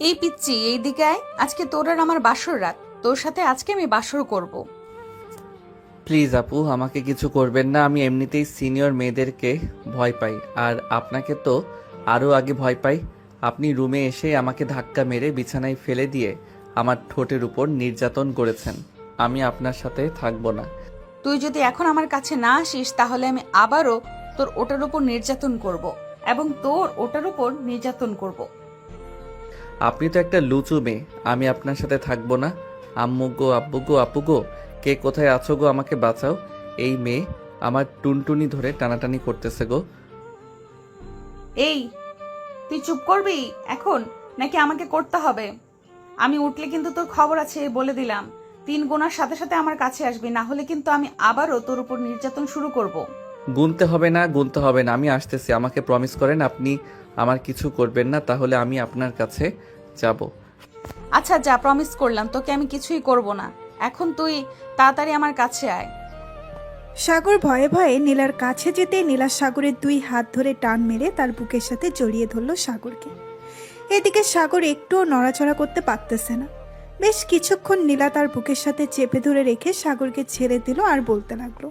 এই পিচ্চি, এইদিকে আয়। আজকে তোর আর আমার বাসর রাত। তোর সাথে আজকে আমি বাসর করব। প্লিজ আপু, আমাকে কিছু করবেন না। আমি এমনিতেই সিনিয়র মেয়েদেরকে ভয় পাই, আর আপনাকে তো আরও আগে ভয় পাই। আপনি রুমে এসে আমাকে ধাক্কা মেরে বিছানায় ফেলে দিয়ে আমার ঠোঁটের উপর নির্যাতন করেছেন। আমি আপনার সাথে থাকবো না। তুই যদি এখন আমার কাছে না আসিস তাহলে আমি আবারও তোর ওটার উপর নির্যাতন করব এবং তোর ওটার উপর নির্যাতন করব। আপনি তো একটা লুচু মেয়ে। আমি আপনার সাথে থাকবো না। আম্মু গো, আব্বু গো, আপু গো, কে কোথায় আছো গো, আমাকে বাঁচাও। এই মেয়ে আমার টুনটুনি ধরে টানাটানি করতেছে গো। এই, তুই চুপ করবি এখন নাকি আমাকে করতে হবে? আমি উঠলে কিন্তু তোর খবর আছে, বলে দিলাম। 3 গোনার সাথে সাথে আমার কাছে আসবি, না হলে কিন্তু আমি আবারও তোর উপর নির্যাতন শুরু করব। গুনতে হবে না, গুনতে হবে না, আমি আসতেছি। আমাকে প্রমিস করেন আপনি আমার কিছু করবেন না, তাহলে আমি আপনার কাছে যাব। আচ্ছা যা, প্রমিস করলাম তোকে আমি কিছুই করব না। এখন তুই তাড়াতাড়ি আমার কাছে আয়। সাগর ভয়ে ভয়ে নীলার কাছে যেতে নীলা সাগরের 2 হাত ধরে টান মেরে তার বুকের সাথে জড়িয়ে ধরল সাগরকে। এদিকে সাগর একটুও নড়াচড়া করতে পারতেছে না। বেশ কিছুক্ষণ নীলা তার বুকের সাথে চেপে ধরে রেখে সাগরকে ছেড়ে দিল আর বলতে লাগলো,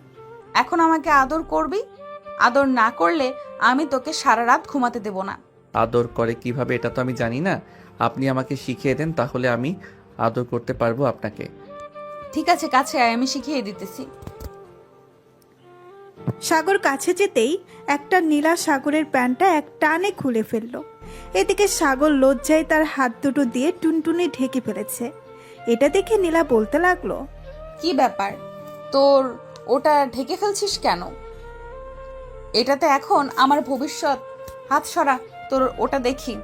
এখন আমাকে আদর করবি? আদর না করলে আমি তোকে সারা রাত ঘুমাতে দেব না। আদর করে কিভাবে এটা তো আমি জানি না। আপনি আমাকে শিখিয়ে দেন, তাহলে আমি আদর করতে পারবো আপনাকে। ঠিক আছে, কাছে আয়, আমি শিখিয়ে দিতেছি। সাগর কাছে যেতেই একটা নীলা সাগরের প্যান্টটা এক টানে খুলে ফেলল। এদিকে সাগর লজ্জায় তার হাত দুটো দিয়ে টুনটুনি ঢেকে ফেলেছে। এটা দেখে নীলা বলতে লাগলো, কি ব্যাপার, তোর ওটা ঢেকে ফেলছিস কেন? এটাতে এখন আমার ভবিষ্যৎ। হাত সরা, তোর ওটা দেখি।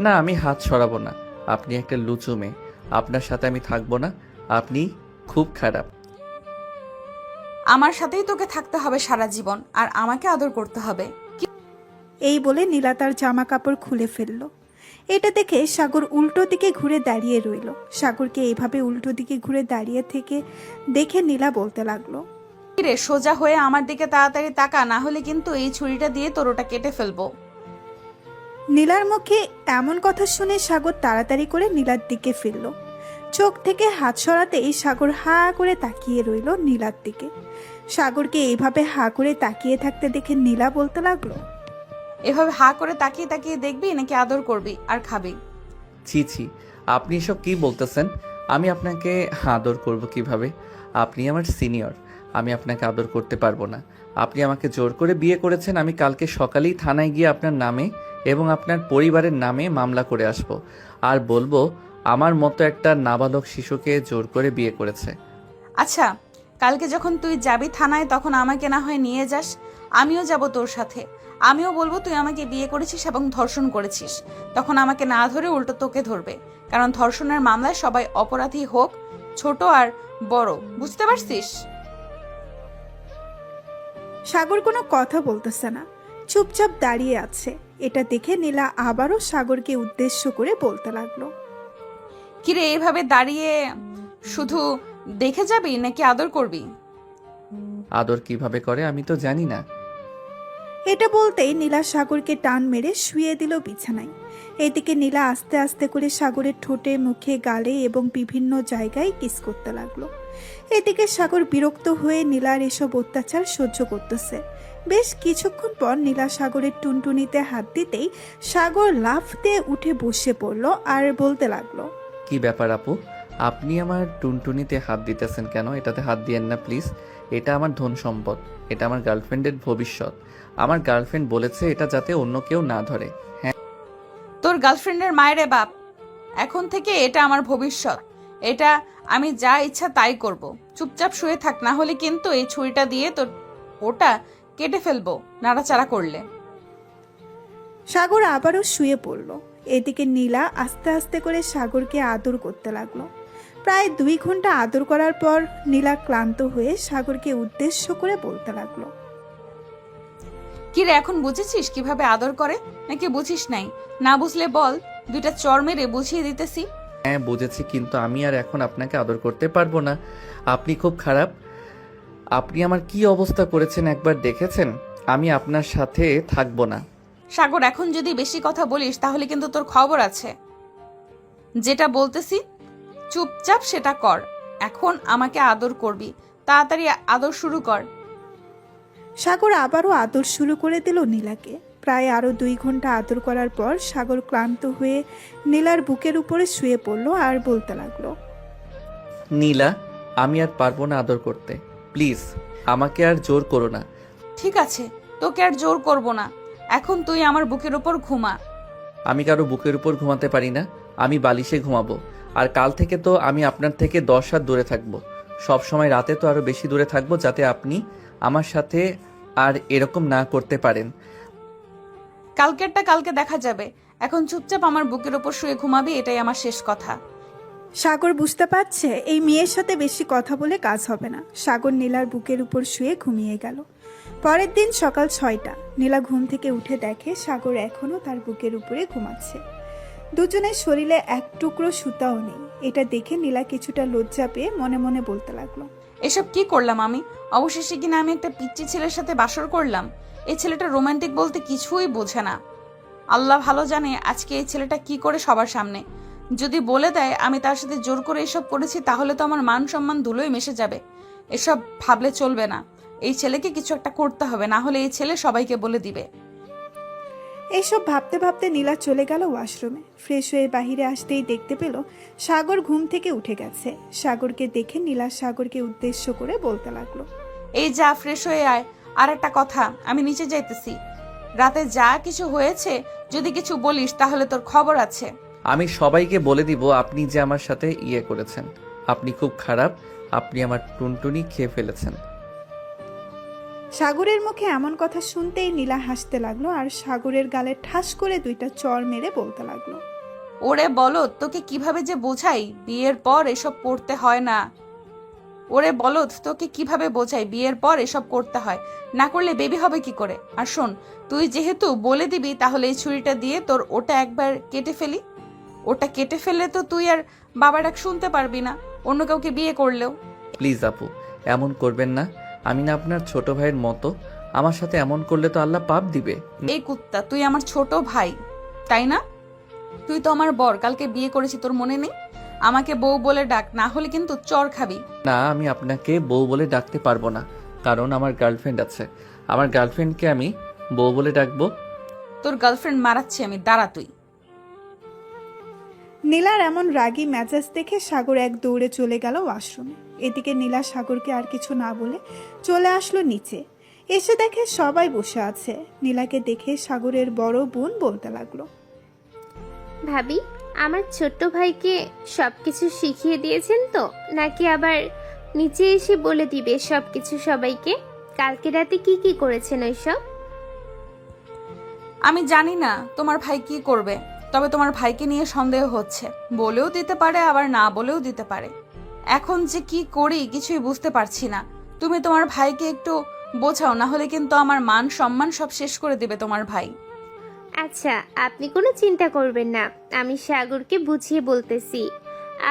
না, আমি হাত সরাবো না। আপনি একটা লুচু মেয়ে, আপনার সাথে আমি থাকবো না। আপনি খুব খারাপ। আমার সাথেই তোকে থাকতে হবে সারা জীবন, আর আমাকে আদর করতে হবে। এই বলে নীলা তার জামা কাপড় খুলে ফেলল। এটা দেখে সাগর উল্টো দিকে ঘুরে দাঁড়িয়ে রইল। সাগরকে এইভাবে উল্টো দিকে ঘুরে দাঁড়িয়ে থেকে দেখে নীলা বলতে লাগলো, কি রে, সোজা হয়ে আমার দিকে তাড়াতাড়ি তাকা, না হলে কিন্তু এই ছুরিটা দিয়ে তোর ওটা কেটে ফেলবো। নীলার মুখে এমন কথা শুনে সাগর তাড়াতাড়ি করে নীলার দিকে ফিরল। চোখ থেকে হাত সরাতেই সাগর হা করে তাকিয়ে রইল নীলার দিকে। সাগরকে এইভাবে হা করে তাকিয়ে থাকতে দেখে নীলা বলতে লাগলো, এভাবে হা করে তাকিয়ে তাকিয়ে দেখবি নাকি আদর করবি আর খাবি? ছি ছি, আপনি এসব কি বলতেছেন? আমি আপনাকে আদর করব কিভাবে? আপনি আমার সিনিয়র, আমি আপনাকে আদর করতে পারবো না। আপনি আমাকে জোর করে বিয়ে করেছেন। আমি কালকে সকালেই থানায় গিয়ে আপনার নামে এবং আপনার পরিবারের নামে মামলা করে আসব, আর বলবো আমার মতো একটা নাবালক শিশুকে জোর করে বিয়ে করেছে। আচ্ছা, কালকে যখন তুই যাবি থানায় তখন আমাকে না হয় নিয়ে যাস, আমিও যাব তোর সাথে। আমিও বলবো তুই আমাকে বিয়ে করেছিস এবং ধর্ষণ করেছিস। তখন আমাকে না ধরে উল্টো তোকে ধরবে, কারণ ধর্ষণের মামলায় সবাই অপরাধী, হোক ছোট আর বড়, বুঝতে পারছিস? সাগর কোনো কথা বলতেছে না, চুপচাপ দাঁড়িয়ে আছে। এটা দেখে নীলা আবারও সাগরকে উদ্দেশ্য করে বলতে লাগলো, কিরে, এভাবে দাঁড়িয়ে শুধু দেখে যাবি নাকি আদর করবি? আদর কিভাবে করে আমি তো জানি না। এটা বলতেই নীলা সাগরকে টান মেরে শুয়ে দিল বিছানায়। এদিকে নীলা আস্তে আস্তে করে সাগরের ঠোঁটে, মুখে, গালে এবং বিভিন্ন জায়গায় কিস করতে লাগলো। এদিকে সাগর বিরক্ত হয়ে নীলার এসব অত্যাচার সহ্য করতেছে। বেশ কিছুক্ষণ পর নীলা সাগরের টুনটুনিতে হাত দিতেই সাগর লাফ দিয়ে উঠে বসে পড়লো আর বলতে লাগলো, কি ব্যাপার আপু, আপনি আমার টুনটুনিতে হাত দিতেছেন কেন? এটাতে হাত দিয়েন না প্লিজ। এটা আমার ধন সম্পদ, এটা আমার গার্লফ্রেন্ডের ভবিষ্যৎ। আমার গার্লফ্রেন্ড বলেছে এটা যাতে অন্য কেউ না ধরে। হ্যাঁ, তোর গার্লফ্রেন্ডের মায়েরে বাপ, এখন থেকে এটা আমার ভবিষ্যৎ। এটা আমি যা ইচ্ছা তাই করব। চুপচাপ শুয়ে থাক, না হলে কিন্তু এই ছুরিটা দিয়ে তোর ওটা কেটে ফেলবো নাড়াচাড়া করলে। সাগর আবারও শুয়ে পড়ল। এদিকে নীলা আস্তে আস্তে করে সাগরকে আদর করতে লাগলো। প্রায় 2 ঘন্টা আদর করার পর নীলা ক্লান্ত হয়ে সাগরকে উদ্দেশ্য করে বলতে লাগলো, কি রে, এখন বুঝেছিস কিভাবে আদর করে নাকি বুঝিস নাই? না বুঝলে বল, 2টা চড় মেরে বুঝিয়ে দিতেছি। হ্যাঁ বুঝেছি, কিন্তু আমি আর এখন আপনাকে আদর করতে পারবো না। আপনি খুব খারাপ। আপনি আমার কি অবস্থা করেছেন একবার দেখেছেন? আমি আপনার সাথে থাকবো না। সাগর, এখন যদি বেশি কথা বলিস তাহলে কিন্তু তোর খবর আছে। যেটা বলতেছি চুপচাপ সেটা কর। এখন আমাকে আদর করবি, তাড়াতাড়ি আদর শুরু কর। সাগর আবারও আদর শুরু করে দিল নীলাকে। প্রায় আরও 2 ঘন্টা আদর করার পর সাগর ক্লান্ত হয়ে নীলার বুকের উপরে শুয়ে পড়ল আর বলতে লাগলো, নীলা, আমি আর পারবো না আদর করতে। প্লিজ আমাকে আর জোর করো না। ঠিক আছে, তোকে আর জোর করব না। এখন তুই আমার বুকের উপর ঘুমা। আমি কারো বুকের উপর ঘুমাতে পারি না, আমি বালিশে ঘুমাবো। আর কাল থেকে তো আমি আপনার থেকে 10 হাত দূরে থাকবো। সব সময় রাতে তো আরো বেশি দূরে থাকবো, যাতে আপনি আমার সাথে আর এরকম না করতে পারেন। কালকেরটা কালকে দেখা যাবে। এখন চুপচাপ আমার বুকের উপর শুয়ে ঘুমাবি, এটাই আমার শেষ কথা। সাগর বুঝতে পারছে এই মেয়ের সাথে বেশি কথা বলে কাজ হবে না। সাগর নীলার বুকের উপর শুয়ে ঘুমিয়ে গেল। পরের দিন সকাল 6টা। নীলা ঘুম থেকে উঠে দেখে সাগর এখনো তার বুকের উপরে ঘুমাচ্ছে। দুজনের শরীরে এক টুকরো সুতাও নেই। এটা দেখে নীলা কিছুটা লজ্জা পেয়ে মনে মনে বলতে লাগলো, এসব কি করলাম আমি? অবশেষে কিনা আমি একটা পিচ্চি ছেলের সাথে বাসর করলাম। এই ছেলেটা রোমান্টিক বলতে কিছুই বোঝে না। আল্লাহ ভালো জানে আজকে এই ছেলেটা কি করে সবার সামনে যদি বলে দেয় আমি তার সাথে জোর করে এসব করেছি, তাহলে তো আমার মান সম্মান ধুলোয় মিশে যাবে। এসব ভাবলে চলবে না। এই ছেলেকে কিছু একটা করতে হবে, না হলে এই ছেলে সবাইকে বলে দিবে। এইসব ভাবতে ভাবতে নীলা চলে গেল ওয়াশরুমে। ফ্রেশ হয়ে বাহিরে আসতেই দেখতে পেল সাগর ঘুম থেকে উঠে গেছে। সাগরকে দেখে নীলা সাগরকে উদ্দেশ্য করে বলতে লাগলো, এই যা, ফ্রেশ হয়ে আয়। আর একটা কথা, আমি নিচে যাইতেছি। রাতে যা কিছু হয়েছে যদি কিছু বলিস তাহলে তোর খবর আছে। আমি সবাইকে বলে দিব আপনি যে আমার সাথে করেছেন। আপনি খুব খারাপ, আপনি আমার টুনটুনি খেয়ে ফেলেছেন। সাগরের মুখে এমন কথা শুনতেই নীলা হাসতে লাগলো আর সাগরের গালে ঠাস করে 2টা চড় মেরে বলতে লাগলো, ওরে বলদ, তোকে কিভাবে যে বোঝাই বিয়ের পর এসব করতে হয় না। ওরে বলদ, তোকে কিভাবে বোঝাই বিয়ের পর এসব করতে হয় না, করলে বেবি হবে কি করে। আর শোন, তুই যেহেতু বলে দিবি তাহলে এই ছুরিটা দিয়ে তোর ওটা একবার কেটে ফেলি। ওটা কেটে ফেললে তো তুই আর বাবা ডাক শুনতে পারবি না, অন্য কাউকে বিয়ে করলেও। প্লিজ আপু, এমন করবেন না। আমি না আপনার ছোট ভাইয়ের মতো। আমার সাথে এমন করলে তো আল্লাহ পাপ দিবে। এই কুত্তা, তুই আমার ছোট ভাই তাই না? তুই তো আমার বর, কালকে বিয়ে করেছি, তোর মনে নেই? আমাকে বউ বলে ডাক, না হলে কিন্তু চর খাবি। না, আমি আপনাকে বউ বলে ডাকতে পারবো না, কারণ আমার গার্লফ্রেন্ড আছে। আমার গার্লফ্রেন্ডকে আমি বউ বলে ডাকবো? তোর গার্লফ্রেন্ড মারাচ্ছি আমি, দাঁড়া তুই। নীলার এমন রাগী মেজাজ দেখে সাগর এক দৌড়ে চলে গেল ওয়াশরুমে। এদিকে নীলা সাগরকে আর কিছু না বলে চলে আসলো নিচে। এসে দেখে সবাই বসে আছে। নীলাকে দেখে সাগরের বড় বোন বলতে লাগলো, ভাবি, আমার ছোট্ট ভাইকে সবকিছু শিখিয়ে দিয়েছেন তো, নাকি আবার নিচে এসে বলে দিবে সবকিছু সবাইকে? কালকে রাতে কি কি করেছেন ওইসব? আমি জানি না তোমার ভাই কি করবে, তবে তোমার ভাইকে নিয়ে সন্দেহ হচ্ছে। বলেও দিতে পারে, আবার না বলেও দিতে পারে। এখন যে কি করি কিছুই বুঝতে পারছি না। তুমি তোমার ভাইকে একটু বোঝাও, না হলে কিন্তু আমার মান সম্মান সব শেষ করে দিবে তোমার ভাই। আচ্ছা, আপনি কোনো চিন্তা করবেন না, আমি সাগরকে বুঝিয়ে বলতেছি।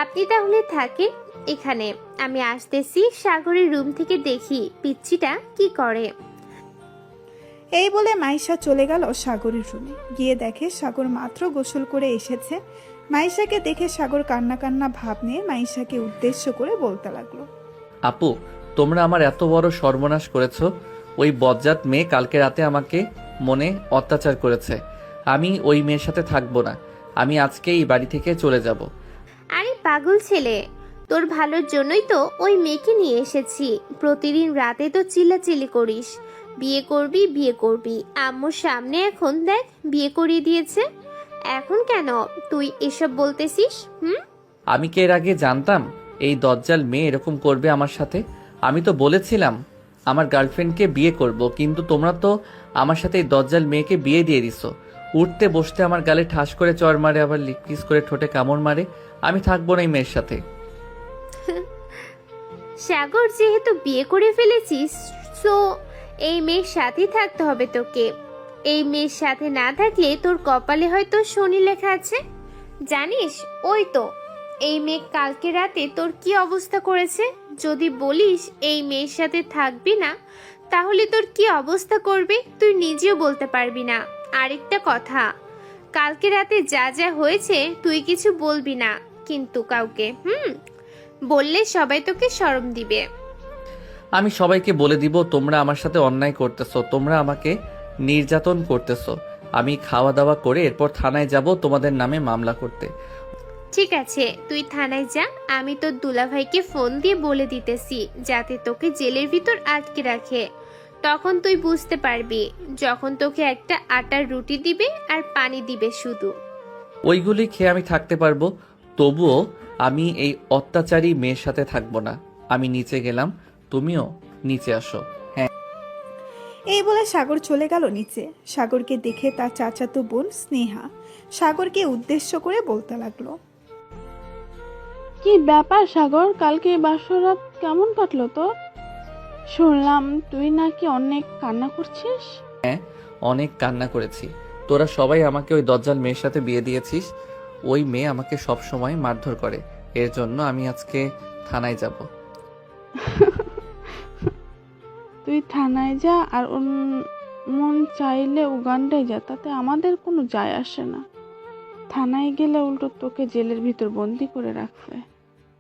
আপনি তাহলে থাকেন এখানে, আমি আসতেছি। সাগরের রুম থেকে দেখি পিচ্চিটা কি করে। এই বলে মাইশা চলে গেল সাগরের রুমে। গিয়ে দেখে সাগর মাত্র গোসল করে এসেছে। মাইশাকে দেখে সাগর কান্না কান্না ভাব নিয়ে মাইশাকে উদ্দেশ্য করে বলতে লাগলো, আপু, তোমরা আমার এত বড় সর্বনাশ করেছো। ওই বজ্জাত মেয়ে কালকে রাতে আমাকে মনে অত্যাচার করেছে। আমি ওই মেয়ের সাথে থাকবো না। আমি আজকে এই বাড়ি থেকে চলে যাব। আরে পাগল ছেলে, তোর ভালোর জন্যই তো ওই মেয়েকে নিয়ে এসেছি। প্রতিদিন রাতে তো চিল্লাচিল্লি করিস, বিয়ে করবি বিয়ে করবি। আম্মুর সামনে এখন দেখ বিয়ে করিয়ে দিয়েছে। এখন কেন তুই এসব বলতেছিস? আমি কি এর আগে জানতাম এই দজ্জাল মেয়ে এরকম করবে আমার সাথে? আমি তো বলেছিলাম আমার গার্লফ্রেন্ডকে বিয়ে করব, কিন্তু তোমরা তো আমার সাথে এই দজ্জাল মেয়েকে বিয়ে দিয়ে দিছো। উঠতে বসতে আমার গালে ঠাস করে চড় মারে, আবার লিপকিস করে ঠোঁটে কামড় মারে। আমি থাকবো না এই মেয়ের সাথে। সাগর, যেহেতু বিয়ে করে ফেলেছিস, সো এই মেয়ের সাথেই থাকতে হবে তোকে। এই মেয়ের সাথে না থাকলে তোর কপালে হয়তো শনি লেখা আছে। জানিস, ওই তো এই মেয়ে কালকে রাতে তোর কি অবস্থা করেছে। যদি বলিস এই মেয়ের সাথে থাকবি না, তাহলে তোর কি অবস্থা করবে তুই নিজেও বলতে পারবি না। আরেকটা কথা, কালকে রাতে যা যা হয়েছে তুই কিছু বলবি না কিন্তু কাউকে, বললে সবাই তোকে শরম দিবে। আমি সবাইকে বলে দিব তোমরা আমার সাথে অন্যায় করতেছো, তোমরা আমাকে নির্যাতন করতেছো। আমি খাওয়া দাওয়া করে এরপর থানায় যাব তোমাদের নামে মামলা করতে। ঠিক আছে, তুই থানায় যা, আমি তোর দুলাভাইকে ফোন দিয়ে বলে দিতেছি যাতে তোকে জেলের ভিতর আটকে রাখে। তখন তুই বুঝতে পারবি যখন তোকে একটা আটার রুটি দিবে আর পানি দিবে শুধু। ওইগুলি খেয়ে আমি থাকতে পারবো, তবুও আমি এই অত্যাচারী মেয়ের সাথে থাকবো না। আমি নিচে গেলাম, তুমিও নিচে আসো। হ্যাঁ। এই বলে সাগর চলে গেল নিচে। সাগরকে দেখে তার চাচাতো বোন স্নেহা সাগরকে উদ্দেশ্য করে বলতে লাগলো, কি ব্যাপার সাগর, কালকে বাসরাত কেমন কাটলো তো? শুনলাম তুই নাকি অনেক কান্না করছিস। অনেক কান্না করেছি। তোরা সবাই আমাকে ওই দজ্জাল মেয়ের সাথে বিয়ে দিয়েছিস। ওই মেয়ে আমাকে সব সময় মারধর করে, এর জন্য আমি আজকে থানায় যাব। তুই থানায় যা আর মন চাইলে উগান্ডায় যা, তাতে আমাদের কোনো যায় আসে না। থানায় গেলে উল্টো তোকে জেলের ভিতর বন্দি করে রাখবে।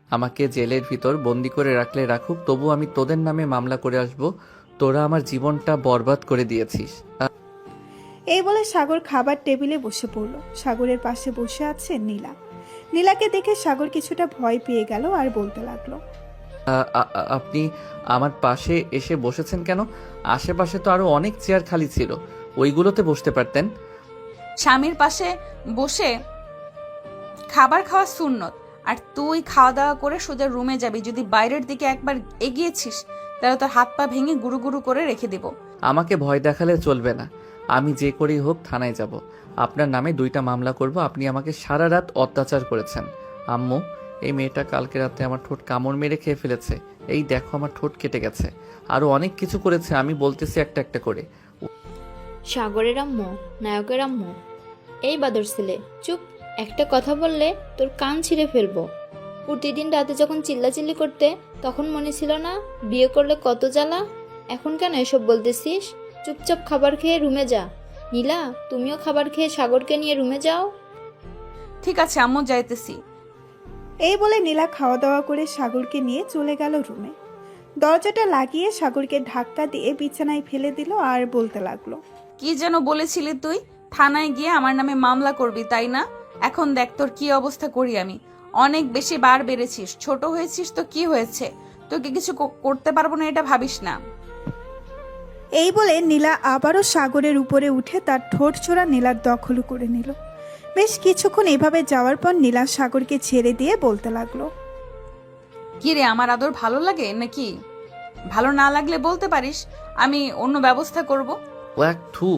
আমাকে জেলের ভিতর বন্দি করে রাখলে রাখুক, তবু আমি তোদের নামে মামলা করে আসব। তোরা আমার জীবনটা বরবাদ করে দিয়েছিস। এই বলে সাগর খাবার টেবিলে বসে পড়ল। সাগরের পাশে বসে আছে নীলা। নীলাকে দেখে সাগর কিছুটা ভয় পেয়ে গেল আর বলতে লাগলো, আপনি আমার পাশে এসে বসেছেন কেন? আশেপাশে তো আরো অনেক চেয়ার খালি ছিল, ওইগুলোতে বসতে পারতেন। স্বামীর পাশে বসে খাবার খাওয়া সুন্নত, আর তুই খাওয়া দাওয়া করে সোজা রুমে যাবি। যদি বাইরের দিকে একবার এগিয়েছিস তাহলে তোর হাত পা ভেঙে গুরু গুরু করে রেখে দিব। আমাকে ভয় দেখালে চলবে না। আমি যে করেই হোক থানায় যাব। আপনার নামে 2টা মামলা করব। আপনি আমাকে সারা রাত অত্যাচার করেছেন। আম্মু, এই মেয়েটা কালকে রাতে আমার ঠোঁট কামড় মেরে খেয়ে ফেলেছে। এই দেখো আমার ঠোঁট কেটে গেছে। আরো অনেক কিছু করেছে, আমি বলতেছি একটা একটা করে। সাগরের আম্মু, নায়কের আম্মু। এই বাদর ছেলে, চুপ। একটা কথা বললে তোর কান ছিঁড়ে ফেলবো। প্রতিদিন রাতে যখন চিল্লাচিল্লি করতে তখন মনে ছিল না বিয়ে করলে কত জ্বালা? এখন কেন এসব বলতেছিস? চুপচাপ খাবার খেয়ে রুমে যা। নীলা, তুমিও খাবার খেয়ে সাগরকে নিয়ে রুমে যাও। ঠিক আছে আম্মু, যাইতেছি। এই বলে নীলা খাওয়া দাওয়া করে সাগরকে নিয়ে চলে গেল রুমে। দরজাটা লাগিয়ে সাগরকে ধাক্কা দিয়ে বিছানায় ফেলে দিল আর বলতে লাগলো, কি যেন বলেছিলি তুই? থানায় গিয়ে আমার নামে মামলা করবি, তাই না? এখন দেখ তোর কি অবস্থা করি আমি। অনেক বেশি বার বেড়েছিস, ছোট হয়েছিস তো কি হয়েছে? তোকে কিছু করতে পারবো না এটা ভাবিস না। এই বলে নীলা আবারও সাগরের উপরে উঠে তার ঠোঁট ছোড়া নীলার দখল করে নিল। বেশ কিছুক্ষণ এভাবে যাওয়ার পর নীলা সাগরকে ছেড়ে দিয়ে বলতে লাগলো, কি রে, আমার আদর ভালো লাগে নাকি? ভালো না লাগলে বলতে পারিস, আমি অন্য ব্যবস্থা করব। ওয়াক থু,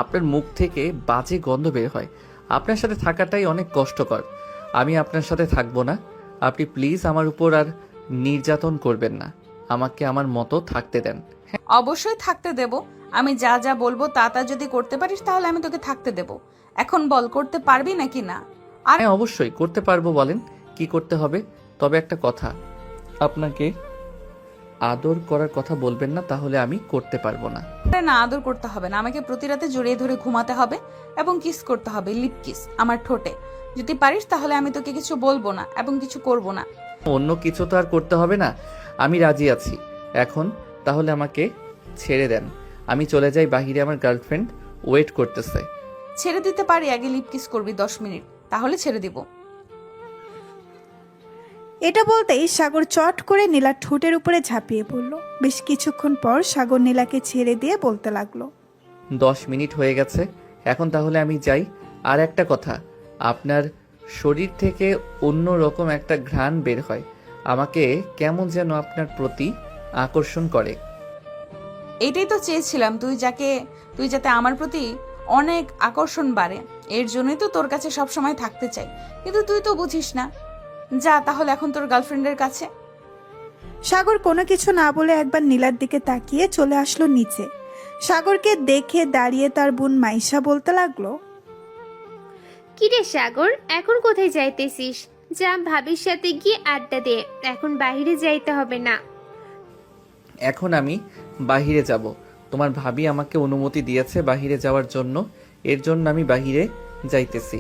আপনার মুখ থেকে বাজে গন্ধ বের হয়। আপনার সাথে থাকাটাই অনেক কষ্টকর। আমি আপনার সাথে থাকবো না। আপনি প্লিজ আমার উপর আর নির্যাতন করবেন না। আমাকে আমার মতো থাকতে দেন। অবশ্যই থাকতে দেব। আমি যা যা বলবো তা তা যদি করতে পারিস তাহলে আমি তোকে থাকতে দেব। এখন বল, করতে পারবি নাকি না? আর হ্যাঁ, অবশ্যই করতে পারবো। বলেন কি করতে হবে। তবে একটা কথা, আপনাকে আদর করার কথা বলবেন না, তাহলে আমি করতে পারবো না। না, আদর করতে হবে না। আমাকে প্রতি রাতে জড়িয়ে ধরে ঘুমাতে হবে এবং কিস করতে হবে, লিপ কিস আমার ঠোঁটে। যদি পারিস তাহলে আমি তোকে কিছু বলবো না এবং কিছু করব না। অন্য কিছু তো আর করতে হবে না। আমি রাজি আছি। এখন তাহলে আমাকে ছেড়ে দেন। আমি চলে যাই বাহিরে, আমার গার্লফ্রেন্ড ওয়েট করতেছে। ছেড়ে দিতে পারি, আগে লিপ কিস করবি 10 মিনিট, তাহলে ছেড়ে দিব। এটা বলতেই সাগর চট করে নীলার ঠোঁটের উপরে ঝাঁপিয়ে পড়ল। বেশ কিছুক্ষণ পর সাগর নীলাকে ছেড়ে দিয়ে বলতে লাগলো, 10 মিনিট হয়ে গেছে, এখন তাহলে আমি যাই। আর একটা কথা, আপনার শরীর থেকে অন্য রকম একটা ঘ্রাণ বের হয়। আমাকে কেমন যেন আপনার প্রতি আকর্ষণ করে। এটাই তো চেয়েছিলাম, তুই যাতে আমার প্রতি অনেক আকর্ষণ বাড়ে। এর জন্যই তো তোর কাছে সব সময় থাকতে চাই, কিন্তু তুই তো বুঝিস না। যা তাহলে এখন তোর গার্লফ্রেন্ডের কাছে। সাগর কোনো কিছু না বলে একবার নীলার দিকে তাকিয়ে চলে আসলো নিচে। সাগরকে দেখে দাঁড়িয়ে তার বোন মাইশা বলতে লাগলো, কিরে সাগর, এখন কোথায় যাইতেছিস? যা ভাবির সাথে গিয়ে আড্ডা দে, এখন বাইরে যাইতে হবে না। এখন আমি বাহিরে যাব। তোমার ভাবি আমাকে অনুমতি দিয়েছে বাহিরে যাওয়ার জন্য, এর জন্য আমি বাহিরে যাইতেছি।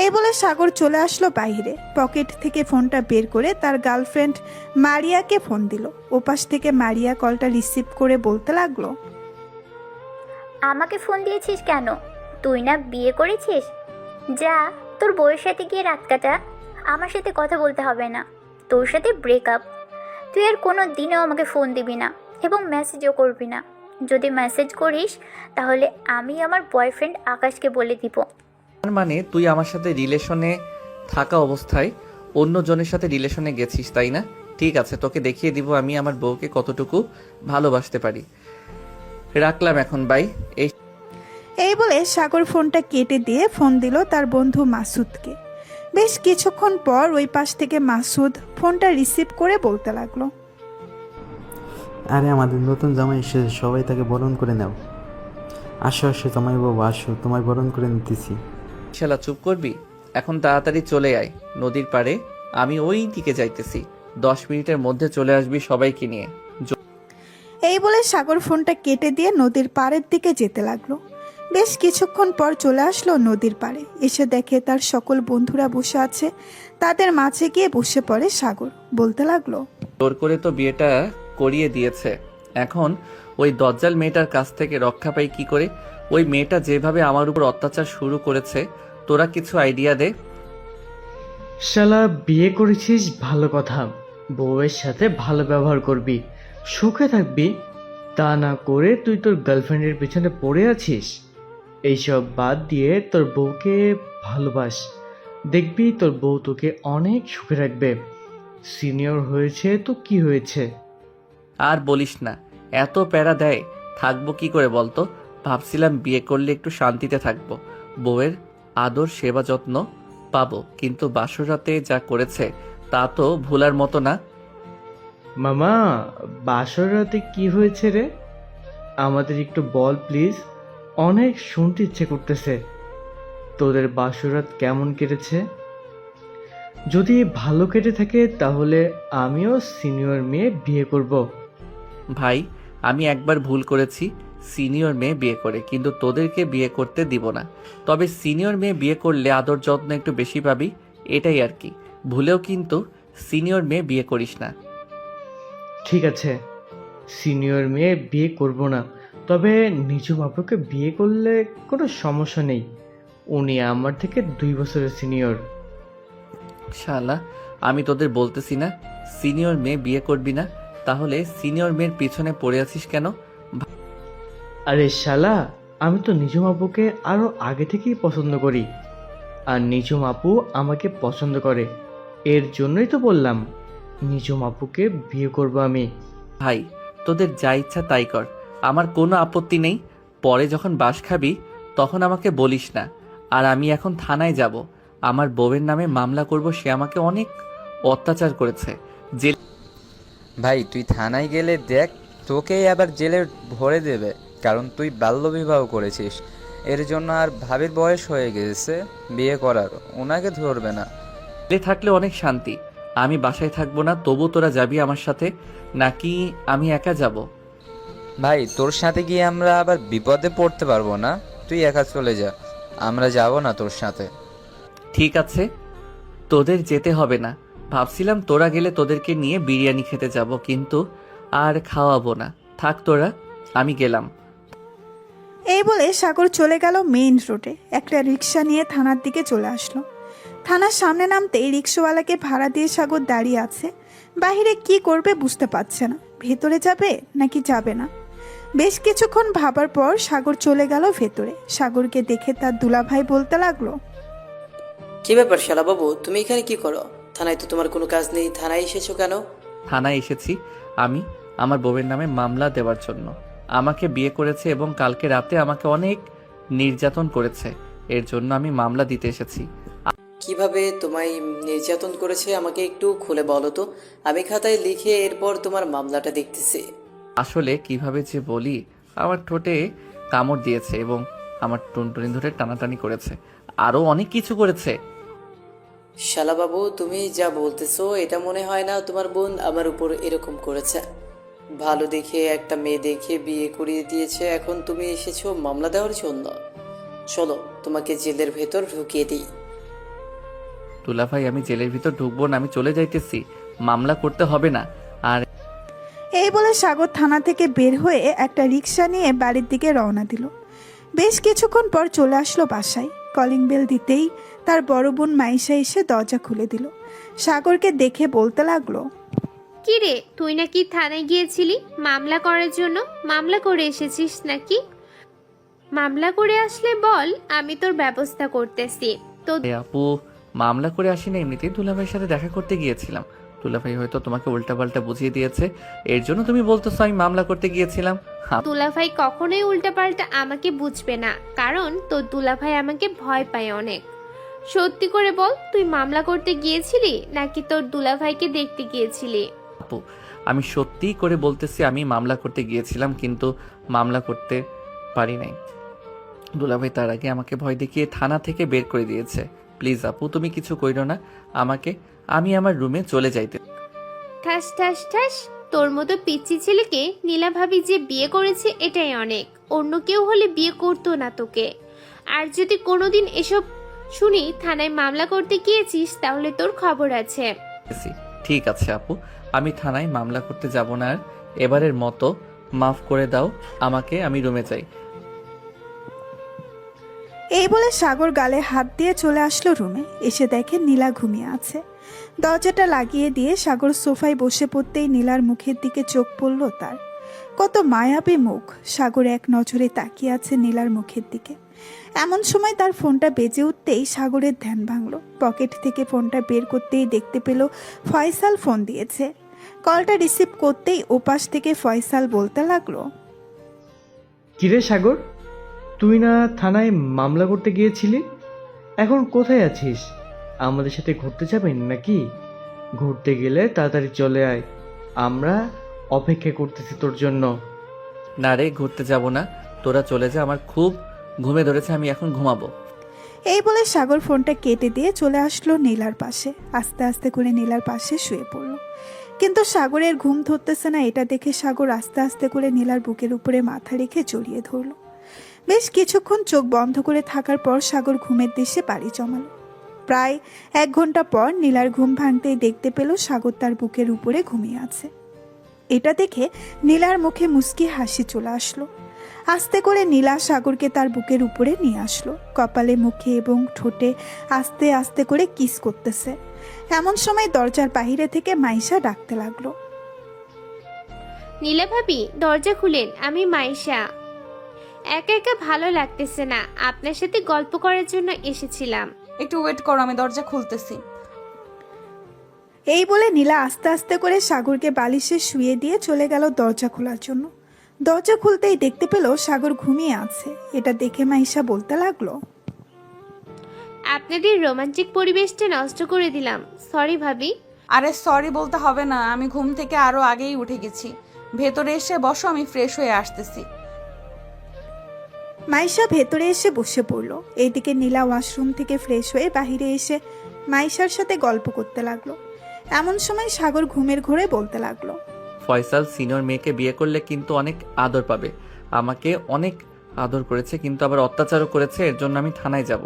এই বলে সাগর চলে আসলো বাইরে। পকেট থেকে ফোনটা বের করে তার গার্লফ্রেন্ড মারিয়াকে ফোন দিল। ওপাশ থেকে মারিয়া কলটা রিসিভ করে বলতে লাগলো, আমাকে ফোন দিয়েছিস কেন? তুই না বিয়ে করেছিস? যা, তোর বউয়ের সাথে গিয়ে রাত কাটা। আমার সাথে কথা বলতে হবে না, তোর সাথে ব্রেকআপ। তুই আর কোনো দিনও আমাকে ফোন দিবি না এবং মেসেজও করবি না। যদি মেসেজ করিস তাহলে আমি আমার বয়ফ্রেন্ড আকাশকে বলে দিব। তার মানে তুই আমার সাথে রিলেশনে থাকা অবস্থায় অন্য জনের সাথে রিলেশনে গেছিস, তাই না? ঠিক আছে, তোকে দেখিয়ে দিব আমি আমার বউকে কতটুকু ভালোবাসতে পারি। রাখলাম এখন, বাই। এই বলে সাগর ফোনটা কেটে দিয়ে ফোন দিল তার বন্ধু মাসুদকে। বেশ কিছুক্ষণ পর ওই পাশ থেকে মাসুদ ফোনটা রিসিভ করে বলতে লাগলো, আরে আমাদের নতুন জামাই এসেছে, সবাই তাকে বরণ করে নাও। আসো আসো জামাই বাবু আসো, তোমায় বরণ করে নিতেছি। শালা চুপ করবি? এখন তাড়াতাড়ি চলে আয় নদীর পাড়ে, আমি ওই দিকে যাইতেছি। 10 মিনিটের মধ্যে চলে আসবি সবাইকে নিয়ে। এই বলে সাগর ফোনটা কেটে দিয়ে নদীর পাড়ের দিকে যেতে লাগলো। বেশ কিছুক্ষণ পর চলে আসলো নদীর পাড়ে। এসে দেখে তার সকল বন্ধুরা বসে আছে। তাদের মাঝে গিয়ে বসে পড়ে সাগর। বলতে লাগলো, জোর করে তো বিয়েটা করিয়ে দিয়েছে, এখন ওই দজ্জাল মেয়েটার কাছ থেকে রক্ষা পাই কি করে? ওই মেয়েটা যেভাবে আমার উপর অত্যাচার শুরু করেছে, তোরা কিছু আইডিয়া দে। শালা বিয়ে করেছিস ভালো কথা, বউয়ের সাথে ভালো ব্যবহার করবি, সুখে থাকবি। তা না করে তুই তোর গার্লফ্রেন্ডের পিছনে পড়ে আছিস। এইসব বাদ দিয়ে তোর বউকে ভালোবাস, দেখবি তোর বউ তোকে অনেক সুখে রাখবে। সিনিয়র হয়েছে তো কি হয়েছে? আর বলিস না, এত প্যারা দেয়, থাকবো কি করে বলতো? ভাবছিলাম বিয়ে করলে একটু শান্তিতে থাকবো, বউয়ের আদর সেবা যত্ন পাবো, কিন্তু বাসর রাতে যা করেছে তা তো ভুলার মতো না। মামা, বাসর রাতে কি হয়েছে রে? আমাদের একটু বল প্লিজ, অনেক শুনতে ইচ্ছে করতেছে। তোদের বাসরাত কেমন কেটেছে? যদি ভালো কেটে থাকে তাহলে আমিও সিনিয়র মেয়ে বিয়ে করব। ভাই, আমি একবার ভুল করেছি সিনিয়র মেয়ে বিয়ে করে, কিন্তু তোদেরকে বিয়ে করতে দিব না। তবে সিনিয়র মেয়ে বিয়ে করলে আদর যত্ন একটু বেশি পাবি, এটাই আর কি। ভুলেও কিন্তু সিনিয়র মেয়ে বিয়ে করিস না। ঠিক আছে, সিনিয়র মেয়ে বিয়ে করব না, তবে নিজু বাবুকে বিয়ে করলে কোনো সমস্যা নেই। উনি আমার থেকে 2 বছরের সিনিয়র। শালা, আমি তোদের বলতেছি না সিনিয়র মেয়ে বিয়ে করবি না, তাহলে সিনিয়র মেয়ের পিছনে পড়ে আছিস কেন? আরে শালা, আমি তো নিজুম আপুকে আরো আগে থেকেই পছন্দ করি, আর নিজুম আপু আমাকে পছন্দ করে। এর জন্যই তো বললাম নিজুম আপুকে বিয়ে করব আমি। ভাই, তোদের যা ইচ্ছা তাই কর, আমার কোনো আপত্তি নেই। পরে যখন বাস খাবি তখন আমাকে বলিস না। আর আমি এখন থানায় যাব, আমার বউয়ের নামে মামলা করব, সে আমাকে অনেক অত্যাচার করেছে। জেল ভাই তুই থানায় গেলে দেখ, তোকেই আবার জেলে ভরে দেবে, কারণ তুই বাল্যবিবাহ করেছিস। এর জন্য আর ভাবির বয়স হয়ে গেছে বিয়ে করার, ওনাকে ধরবে না। থাকলে অনেক শান্তি, আমি বাসায় থাকবো না, তবু তোরা যাবি আমার সাথে, নাকি আমি একা যাব? ভাই তোর সাথে গিয়ে আমরা আবার বিপদে পড়তে পারবো না, তুই একা চলে যা, আমরা যাব না তোর সাথে। ঠিক আছে, তোদের যেতে হবে না। ভাবছিলাম তোরা গেলে তোদেরকে নিয়ে বিরিয়ানি খেতে যাব, কিন্তু আর খাওয়াবো না, থাক তোরা, আমি গেলাম। এই বলে সাগর চলে গেল মেইন রোডে। একটা রিক্সা নিয়ে থানার দিকে চলে আসলো। থানার সামনে নামতেই রিক্সাওয়ালাকে ভাড়া দিয়ে সাগর দাঁড়িয়ে আছে। বাহিরে কি করবে বুঝতে পারছে না, ভেতরে যাবে নাকি যাবে না। বেশ কিছুক্ষণ ভাবার পর সাগর চলে গেল ভেতরে। সাগরকে দেখে তার দুলাভাই বলতে লাগলো, কি ব্যাপার শালা বাবু, তুমি এখানে কি করো? থানায় তো তোমার কোনো কাজ নেই, থানায় এসেছো কেন? থানায় এসেছি আমি আমার বউয়ের নামে মামলা দেওয়ার জন্য। আমাকে বিয়ে করেছে এবং কালকে রাতে আমাকে অনেক নির্যাতন করেছে, এর জন্য আমি মামলা দিতে এসেছি। কিভাবে তোমায় নির্যাতন করেছে আমাকে একটু খুলে বলো তো, আমি খাতায় লিখে এরপর তোমার মামলাটা দেখতেছি। আসলে কিভাবে যে বলি, আমার ঠোঁটে কামড় দিয়েছে এবং আমার টুনটুনি ধরে টানাটানি করেছে, আরও অনেক কিছু করেছে। শালা বাবু, তুমি যা বলতেছো এটা মনে হয় না তোমার বোন আমার উপর এরকম করেছে। ভালো দেখে একটা মেয়ে দেখে বিয়ে করিয়ে দিয়েছে, এখন তুমি এসেছো মামলা দেওয়ার জন্য? চলো তোমাকে জেলের ভেতর ঢুকিয়ে দিই। দুলাভাই আমি জেলের ভিতর ঢুকবো না, আমি চলে যাইতেছি, মামলা করতে হবে না। আর এই বলে সাগর থানা থেকে বের হয়ে একটা রিক্সা নিয়ে বাড়ির দিকে রওনা দিল। বেশ কিছুক্ষণ পর চলে আসলো বাসায়। কলিং বেল দিতেই তার বড় বোন মাইশা এসে দরজা খুলে দিল। সাগরকে দেখে বলতে লাগলো, কি রে, তুই নাকি থানায় গিয়েছিলি মামলা করার জন্য? মামলা করে এসেছিস নাকি? মামলা করে আসলে বল, আমি তোর ব্যবস্থা করতেছি। তো আপু মামলা করে আসি না, এমনিতেই দুলাভাইয়ের সাথে দেখা করতে গিয়েছিলাম। দুলাভাই হয়তো তোমাকে উল্টাপাল্টা বুঝিয়ে দিয়েছে, এর জন্য তুমি বলতেছো আমি মামলা করতে গিয়েছিলাম। দুলাভাই কখনোই উল্টাপাল্টা আমাকে বুঝবে না, কারণ তোর দুলাভাই আমাকে ভয় পায় অনেক। সত্যি করে বল, তুই মামলা করতে গিয়েছিলি নাকি তোর দুলাভাইকে দেখতে গিয়েছিলি? আপু আমি সত্যি করে বলতেছি আমি মামলা করতে গিয়েছিলাম, কিন্তু মামলা করতে পারি নাই। দুলাভাই তার আগে আমাকে ভয় দেখিয়ে থানা থেকে বের করে দিয়েছে। প্লিজ আপু তুমি কিছু কইরো না আমাকে, আমি আমার রুমে চলে যাইতে। ঠাস ঠাস ঠাস, তোর মতো পিচ্চি ছেলেকে নীলা ভাবি যে বিয়ে করেছে এটাই অনেক। অন্য কেউ হলে বিয়ে করতো না তোকে। আর যদি কোনোদিন এসব শুনি থানায় মামলা করতে গিয়েছিস, তাহলে তোর খবর আছে। ঠিক আছে আপু, আমি থানায় মামলা করতে যাব না আর। এবারের মতো মাফ করে দাও আমাকে, আমি রুমে যাই। এই বলে সাগর গালে হাত দিয়ে চলে আসলো রুমে। এসে দেখে নীলা ঘুমিয়ে আছে। দরজাটা লাগিয়ে দিয়ে সাগর সোফায় বসে পড়তেই নীলার মুখের দিকে চোখ পড়ল তার। কত মায়াবী মুখ! সাগর এক নজরে তাকিয়ে আছে নীলার মুখের দিকে। এমন সময় তার ফোনটা বেজে উঠতেই সাগরের ধ্যান ভাঙল। পকেট থেকে ফোনটা বের করতেই দেখতে পেল ফয়সাল ফোন দিয়েছে। কলটা রিসিভ করতেই ওপাশ থেকে ফয়সাল বলতে লাগলো, কিরে সাগর, তুই না থানায় মামলা করতে গিয়েছিলি? এখন কোথায় আছিস? আমাদের সাথে ঘুরতে যাবেন নাকি? ঘুরতে গেলে তাড়াতাড়ি চলে আয়, আমরা অপেক্ষা করতেছি তোর জন্য। না রে, ঘুরতে যাব না, তোরা চলে যা, আমার খুব ঘুমে ধরেছে, আমি এখন ঘুমাবো। এই বলে সাগর ফোনটা কেটে দিয়ে চলে আসলো নীলার পাশে। আস্তে আস্তে করে নীলার পাশে শুয়ে পড়ল। কিন্তু সাগরের ঘুম ধরতেছে না। এটা দেখে সাগর আস্তে আস্তে করে নীলার বুকের উপরে মাথা রেখে জড়িয়ে ধরল। বেশ কিছুক্ষণ চোখ বন্ধ করে থাকার পর সাগর ঘুমের দেশে পাড়ি জমালো। প্রায় 1 ঘন্টা পর নীলার ঘুম ভাঙতেই দেখতে পেল সাগর তার বুকের উপরে ঘুমিয়ে আছে। এটা দেখে নীলার মুখে মুচকি হাসি চলে আসলো। আস্তে করে নীলা সাগরকে তার বুকের উপরে নিয়ে আসলো। কপালে, মুখে এবং ঠোঁটে আস্তে আস্তে করে কিস করতেছে। এমন সময় দরজার বাইরে থেকে মাইশা ডাকতে লাগলো, নীলা ভাবি দরজা খুলেন, আমি মাইশা। একা একা ভালো লাগতেছে না, আপনার সাথে গল্প করার জন্য এসেছিলাম। একটু ওয়েট করো, আমি দরজা খুলতেছি। এই বলে নীলা আস্তে আস্তে করে সাগরকে বালিশে শুয়ে দিয়ে চলে গেল দরজা খোলার জন্য। দরজা খুলতেই দেখতে পেল সাগর ঘুমিয়ে আছে। এটা দেখে মাইশা বলতে লাগলো, আপনাদের রোমান্টিক পরিবেশটা নষ্ট করে দিলাম, সরি ভাবি। আরে সরি বলতে হবে না, আমি ঘুম থেকে আরো আগেই উঠে গেছি। ভেতরে এসে বসো, আমি ফ্রেশ হয়ে আসতেছি। মাইশা ভেতরে এসে বসে পড়লো। এইদিকে নীলা ওয়াশরুম থেকে ফ্রেশ হয়ে বাহিরে এসে মাইশার সাথে গল্প করতে লাগলো। এমন সময় সাগর ঘুমের ঘোরে বলতে লাগলো, ফয়সাল সিনিয়র মেয়েকে বিয়ে করলে কিন্তু অনেক আদর পাবে। আমাকে অনেক আদর করেছে, কিন্তু আবার অত্যাচারও করেছে, এর জন্য আমি থানায় যাব।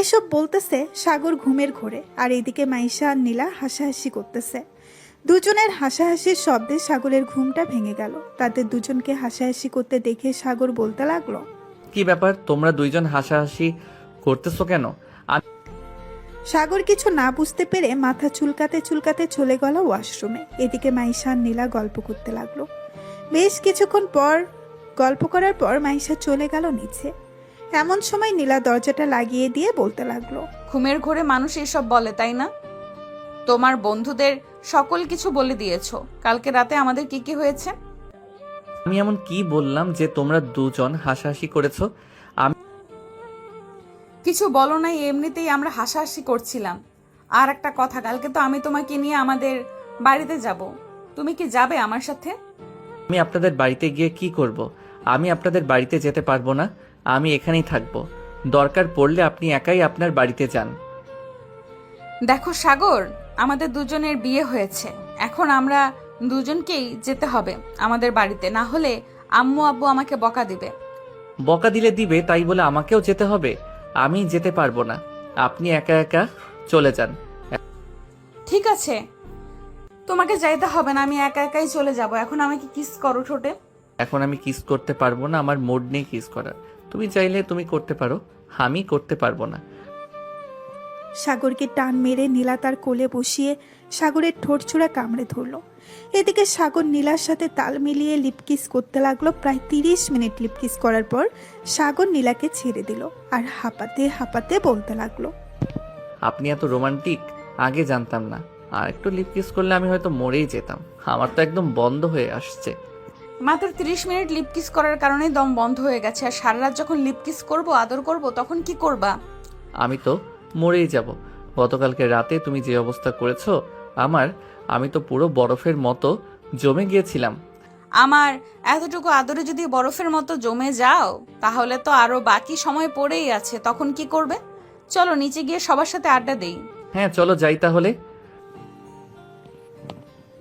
এসব বলতেছে সাগর ঘুমের ঘোরে। আর এদিকে মাইশা আর নীলা হাসাহাসি করতেছে। দুজনের হাসাহাসির শব্দে সাগরের ঘুমটা ভেঙে গেল। তাদের দুজনকে হাসাহাসি করতে দেখে সাগর বলতে লাগলো, কি ব্যাপার, তোমরা দুইজন হাসাহাসি করতেছো কেন? সাগর কিছু না বুঝতে পেরে মাথা চুলকাতে চুলকাতে চলে গেল ওয়াশরুমে। এদিকে মাইশা আর নীলা গল্প করতে লাগলো। বেশ কিছুক্ষণ পর গল্প করার পর মাইশা চলে গেল নিচে। এমন সময় নীলা দরজাটা লাগিয়ে দিয়ে বলতে লাগলো, ঘুমের ঘোরে মানুষ এসব বলে, তাই না? তোমার বন্ধুদের সকল কিছু বলে দিয়েছো কালকে রাতে আমাদের কি কি হয়েছে। আমি এমন কি বললাম যে তোমরা দুজন হাসাহাসি করেছো? কিছু বলো নাই, এমনিতেই আমরা হাসাহাসি করছিলাম। আর একটা কথা, কালকে তো আমি তোমাকে নিয়ে আমাদের বাড়িতে যাব, তুমি কি যাবে আমার সাথে? আমি আপনাদের বাড়িতে গিয়ে কি করব? আমি আপনাদের বাড়িতে যেতে পারবো না, আমি এখানেই থাকবো। দরকার পড়লে আপনি একাই আপনার বাড়িতে যান। দেখো সাগর, আমাদের দুজনের বিয়ে হয়েছে, এখন আমরা দুজনকেই যেতে হবে আমাদের বাড়িতে, না হলে আম্মু আব্বু আমাকে বকা দিবে। বকা দিলে দিবে তাই বলে আমাকেও যেতে হবে? আমি যেতে পারবো না, আপনি একা একা চলে যান। ঠিক আছে, তোমাকে যাইতে হবে না, আমি একা একাই চলে যাব। এখন আমাকে কিস করো ঠোঁটে। এখন আমি কিস করতে পারবো না, আমার মুড নেই কিস করার। তুমি চাইলে তুমি করতে পারো, আমি করতে পারবো না। সাগরকে টান মেরে নীলা তার কোলে বসিয়ে সাগরের ঠোঁট ছোড়া কামড়ে ধরলো। এদিকে সাগর নীলার সাথে তাল মিলিয়ে লিপকিস করতে লাগলো। প্রায় 30 মিনিট লিপকিস করার পর সাগর নীলাকে ছেড়ে দিল আর হাঁপাতে হাঁপাতে বলতে লাগলো, আপনি এত রোমান্টিক, আগে জানতাম না। আর একটু লিপ কিস করলে আমি হয়তো মরেই যেতাম। আমার তো একদম বন্ধ হয়ে আসছে। মাত্র 30 মিনিট লিপ কিস করার কারণে দম বন্ধ হয়ে গেছে। আর সারা রাত যখন লিপ কিস করবো, আদর করব, তখন কি করবা? আমি তো মরেই যাব। গতকালকে রাতে তুমি যে অবস্থা করেছো আমি তো পুরো বরফের মতো জমে গিয়েছিলাম। আমার এতটুকু আদরে যদি বরফের মতো জমে যাও, তাহলে তো আরো বাকি সময় পড়েই আছে। তখন কি করবে? চলো নিচে গিয়ে সবার সাথে আড্ডা দেই। হ্যাঁ চলো যাই তাহলে।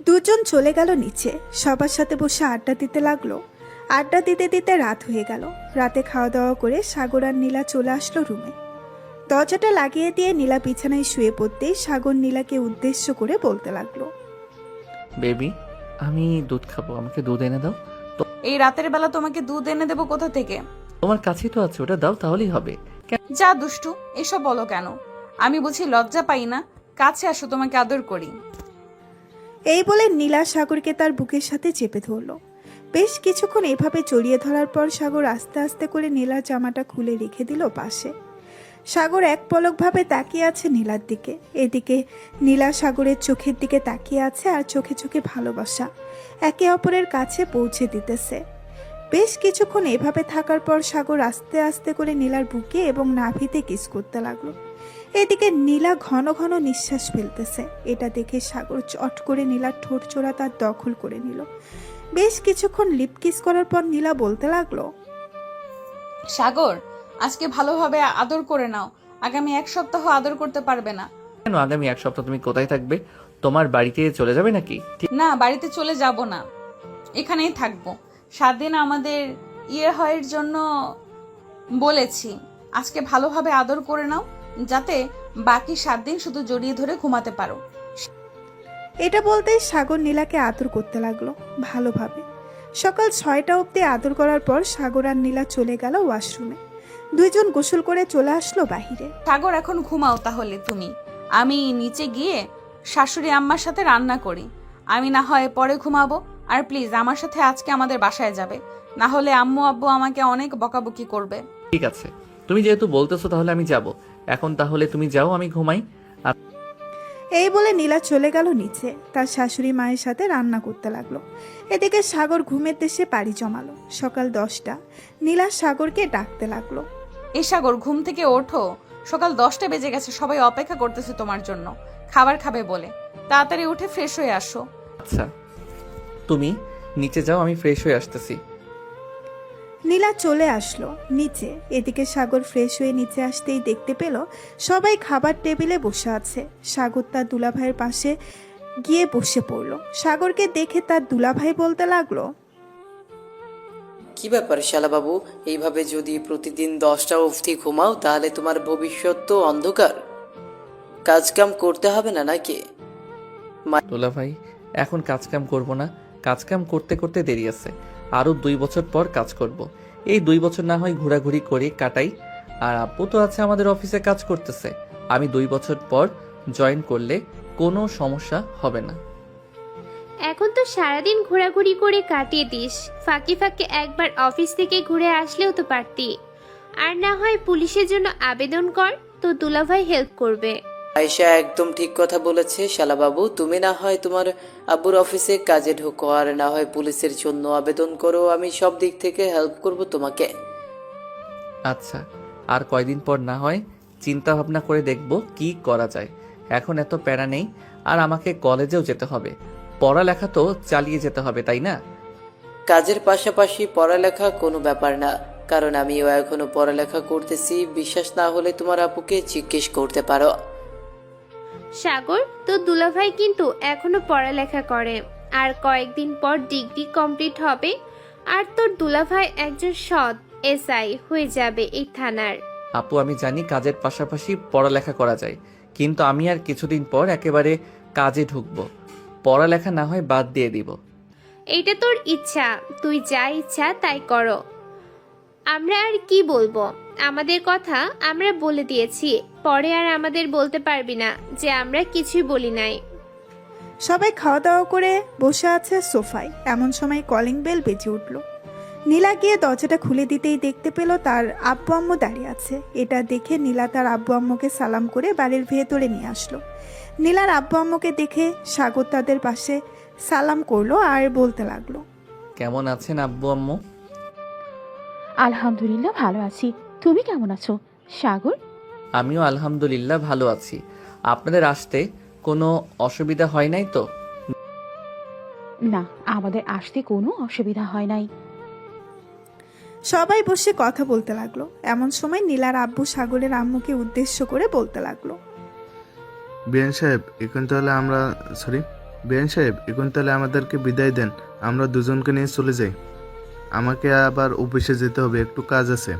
দুজন চলে গেল নিচে, সবার সাথে বসে আড্ডা দিতে লাগলো। আড্ডা দিতে দিতে রাত হয়ে গেল। রাতে খাওয়া দাওয়া করে সাগর আর নীলা চলে আসলো রুমে। দরজাটা লাগিয়ে দিয়ে নীলা বিছানায় শুয়ে পড়তেই সাগর নীলাকে উদ্দেশ্য করে বলতে লাগলো, বেবি আমি দুধ খাবো, আমাকে দুধ এনে দাও। এই রাতের বেলা তোমাকে দুধ এনে দেবো কোথা থেকে? তোমার কাছেই তো আছে, ওটা দাও তাহলেই হবে। যা দুষ্টু, এসব বলো কেন? আমি বুঝি লজ্জা পাই না? কাছে আসো, তোমাকে আদর করি। এই বলে নীলা সাগরকে তার বুকের সাথে চেপে ধরলো। বেশ কিছুক্ষণ এভাবে জড়িয়ে ধরার পর সাগর আস্তে আস্তে করে নীলার জামাটা খুলে রেখে দিল পাশে। সাগর এক পলকভাবে তাকিয়ে আছে নীলার দিকে। এদিকে নীলা সাগরের চোখের দিকে তাকিয়ে আছে আর চোখে চোখে ভালোবাসা একে অপরের কাছে পৌঁছে দিতেছে। বেশ কিছুক্ষণ এভাবে থাকার পর সাগর আস্তে আস্তে করে নীলার বুকে এবং নাভিতে কিস করতে লাগলো। এদিকে নীলা ঘন ঘন নিঃশ্বাস ফেলতেছে। এটা দেখে সাগর চট করে নীলার ঠোঁট চোরা তার দখল করে নিল। বেশ কিছুক্ষণ লিপ কিস করার পর নীলা বলতে লাগলো, সাগর, আজকে ভালোভাবে আদর করে নাও। আগামী 1 সপ্তাহ আদর করতে পারবে না। কেন? আগামী 1 সপ্তাহ তুমি কোথায় থাকবে? তোমার বাড়িতে চলে যাবে নাকি? না, বাড়িতে চলে যাব না, এখানেই থাকবো। 7 দিন আমাদের হওয়ার জন্য বলেছি। আজকে ভালোভাবে আদর করে নাও, যাতে বাকি 7 দিন শুধু জড়িয়ে ধরে ঘুমাতে পারো। এটা বলতেই সাগর নীলাকে আদর করতে লাগলো ভালোভাবে। সকাল 6টা অবধি আদর করার পর সাগর আর নীলা চলে গেল ওয়াশরুমে। দুইজন গোসল করে চলে আসলো বাহিরে। সাগর, এখন ঘুমাও তাহলে তুমি। আমি নিচে গিয়ে শাশুড়ি আম্মার সাথে রান্না করি। আমি না হয় পরে ঘুমাবো। আর প্লিজ আমার সাথে আজকে আমাদের বাসায় যাবে, না হলে আম্মু আব্বু আমাকে অনেক বকাবকি করবে। ঠিক আছে, তুমি যেহেতু বলতেছো তাহলে আমি যাব। এখন তাহলে তুমি যাও, আমি ঘুমাই। এই বলে নীলা চলে গেল নিচে, তার শাশুড়ি মায়ের সাথে রান্না করতে লাগলো। এদিকে সাগর ঘুমের দেশে পাড়ি জমালো। সকাল 10টা, নীলা সাগরকে ডাকতে লাগলো, এই সাগর, ঘুম থেকে ওঠো। সকাল 10টা বেজে গেছে, সবাই অপেক্ষা করতেছে তোমার জন্য খাবার খাবে বলে। তাড়াতাড়ি উঠে ফ্রেশ হয়ে আসো। আচ্ছা, তুমি নিচে যাও, আমি ফ্রেশ হয়ে আসতেছি। নীলা চলে আসলো নিচে। এদিকে সাগর ফ্রেশ হয়ে নিচে আসতেই দেখতে পেল সবাই খাবার টেবিলে বসে আছে। সাগর তার দুলাভাইয়ের পাশে গিয়ে বসে পড়লো। সাগরকে দেখে তার দুলাভাই বলতে লাগলো, কি ব্যাপার শালাবাবু, এইভাবে যদি প্রতিদিন 10টা অবধি ঘুমাও তাহলে তোমার ভবিষ্যৎ তো অন্ধকার। কাজকাম করতে হবে না নাকি? দোলা ভাই, এখন কাজকাম করব না। কাজকাম করতে করতে দেরি আছে, আরো 2 বছর পর কাজ করব। এই 2 বছর না হয় ঘোরাঘুরি করে কাটাই। আর আপু তো আছে আমাদের অফিসে কাজ করতেছে। আমি 2 বছর পর জয়েন করলে কোনো সমস্যা হবে না। এখন তো সারাদিন ঘোরাঘুরি করে কাটিয়ে দিস, ফাঁকে ফাঁকে একবার অফিস থেকে ঘুরে আসলেও তো পারতি। আর না হয় পুলিশের জন্য আবেদন কর, তো দুলাভাই হেল্প করবে। আয়েশা একদম ঠিক কথা বলেছে শালাবাবু। তুমি না হয় তোমার আব্বুর অফিসে কাজে ঢোকো, আর না হয় পুলিশের জন্য আবেদন করো। আমি সব দিক থেকে হেল্প করব তোমাকে। আচ্ছা, আর কয়দিন পর না হয় চিন্তা ভাবনা করে দেখব কি করা যায়। এখন এত প্যারা নেই। আর আমাকে কলেজেও যেতে হবে, পড়ালেখা তো চালিয়ে যেতে হবে, তাই না? কাজের পাশাপাশি পড়ালেখা কোনো ব্যাপার না, কারণ আমিও এখনো পড়ালেখা করতেছি। বিশ্বাস না হলে তোমার আপুকে জিজ্ঞেস করতে পারো। সাগর, তো দুলাভাই কিন্তু এখনো পড়ালেখা করে, আর কয়েকদিন পর ডিগ্রি কমপ্লিট হবে। আর তোর দুলাভাই একজন সৎ এসআই হয়ে যাবে এই থানার। আপু আমি জানি কাজের পাশাপাশি পড়ালেখা করা যায়, কিন্তু আমি আর কিছুদিন পর একেবারে কাজে ঢুকবো। পড়ালেখা না হয় বাদ দিয়ে দিব। এইটা তোর ইচ্ছা, তুই যা ইচ্ছা তাই করো। আমরা আর কি বলবো, আমাদের কথা আমরা বলে দিয়েছি, পরে আর আমাদের বলতে পারবি না যে আমরা কিছুই বলি নাই। সবাই খাওয়া দাওয়া করে বসে আছে সোফায়। এমন সময় কলিং বেল বেজে উঠল। নীলা গিয়ে দরজাটা খুলে দিতেই দেখতে পেল তার আব্বু আম্মু দাঁড়িয়ে আছে। এটা দেখে নীলা তার আব্বু আম্মুকে সালাম করে বাড়ির ভেতরে নিয়ে আসলো। নীলার আব্বু আম্মুকে দেখে সাগর তাদের পাশে সালাম করলো আর বলতে লাগলো, কেমন আছেন আব্বু আম্মু? আলহামদুলিল্লাহ ভালো আছি, তুমি কেমন আছো সাগর? আমিও আলহামদুলিল্লাহ ভালো আছি। আপনাদের আসতে কোনো অসুবিধা হয় নাই তো? না, আমাদের আসতে কোনো অসুবিধা হয় নাই। সবাই বসে কথা বলতে লাগলো। এমন সময় নীলার আব্বু সাগরের আম্মুকে উদ্দেশ্য করে বলতে লাগলো, বিয়ান সাহেব এখন তাহলে আমাদেরকে বিদায় দেন, আমরা দুজনকে নিয়ে চলে যাই। আমাকে আবার অফিসে যেতে হবে, একটু কাজ আছে।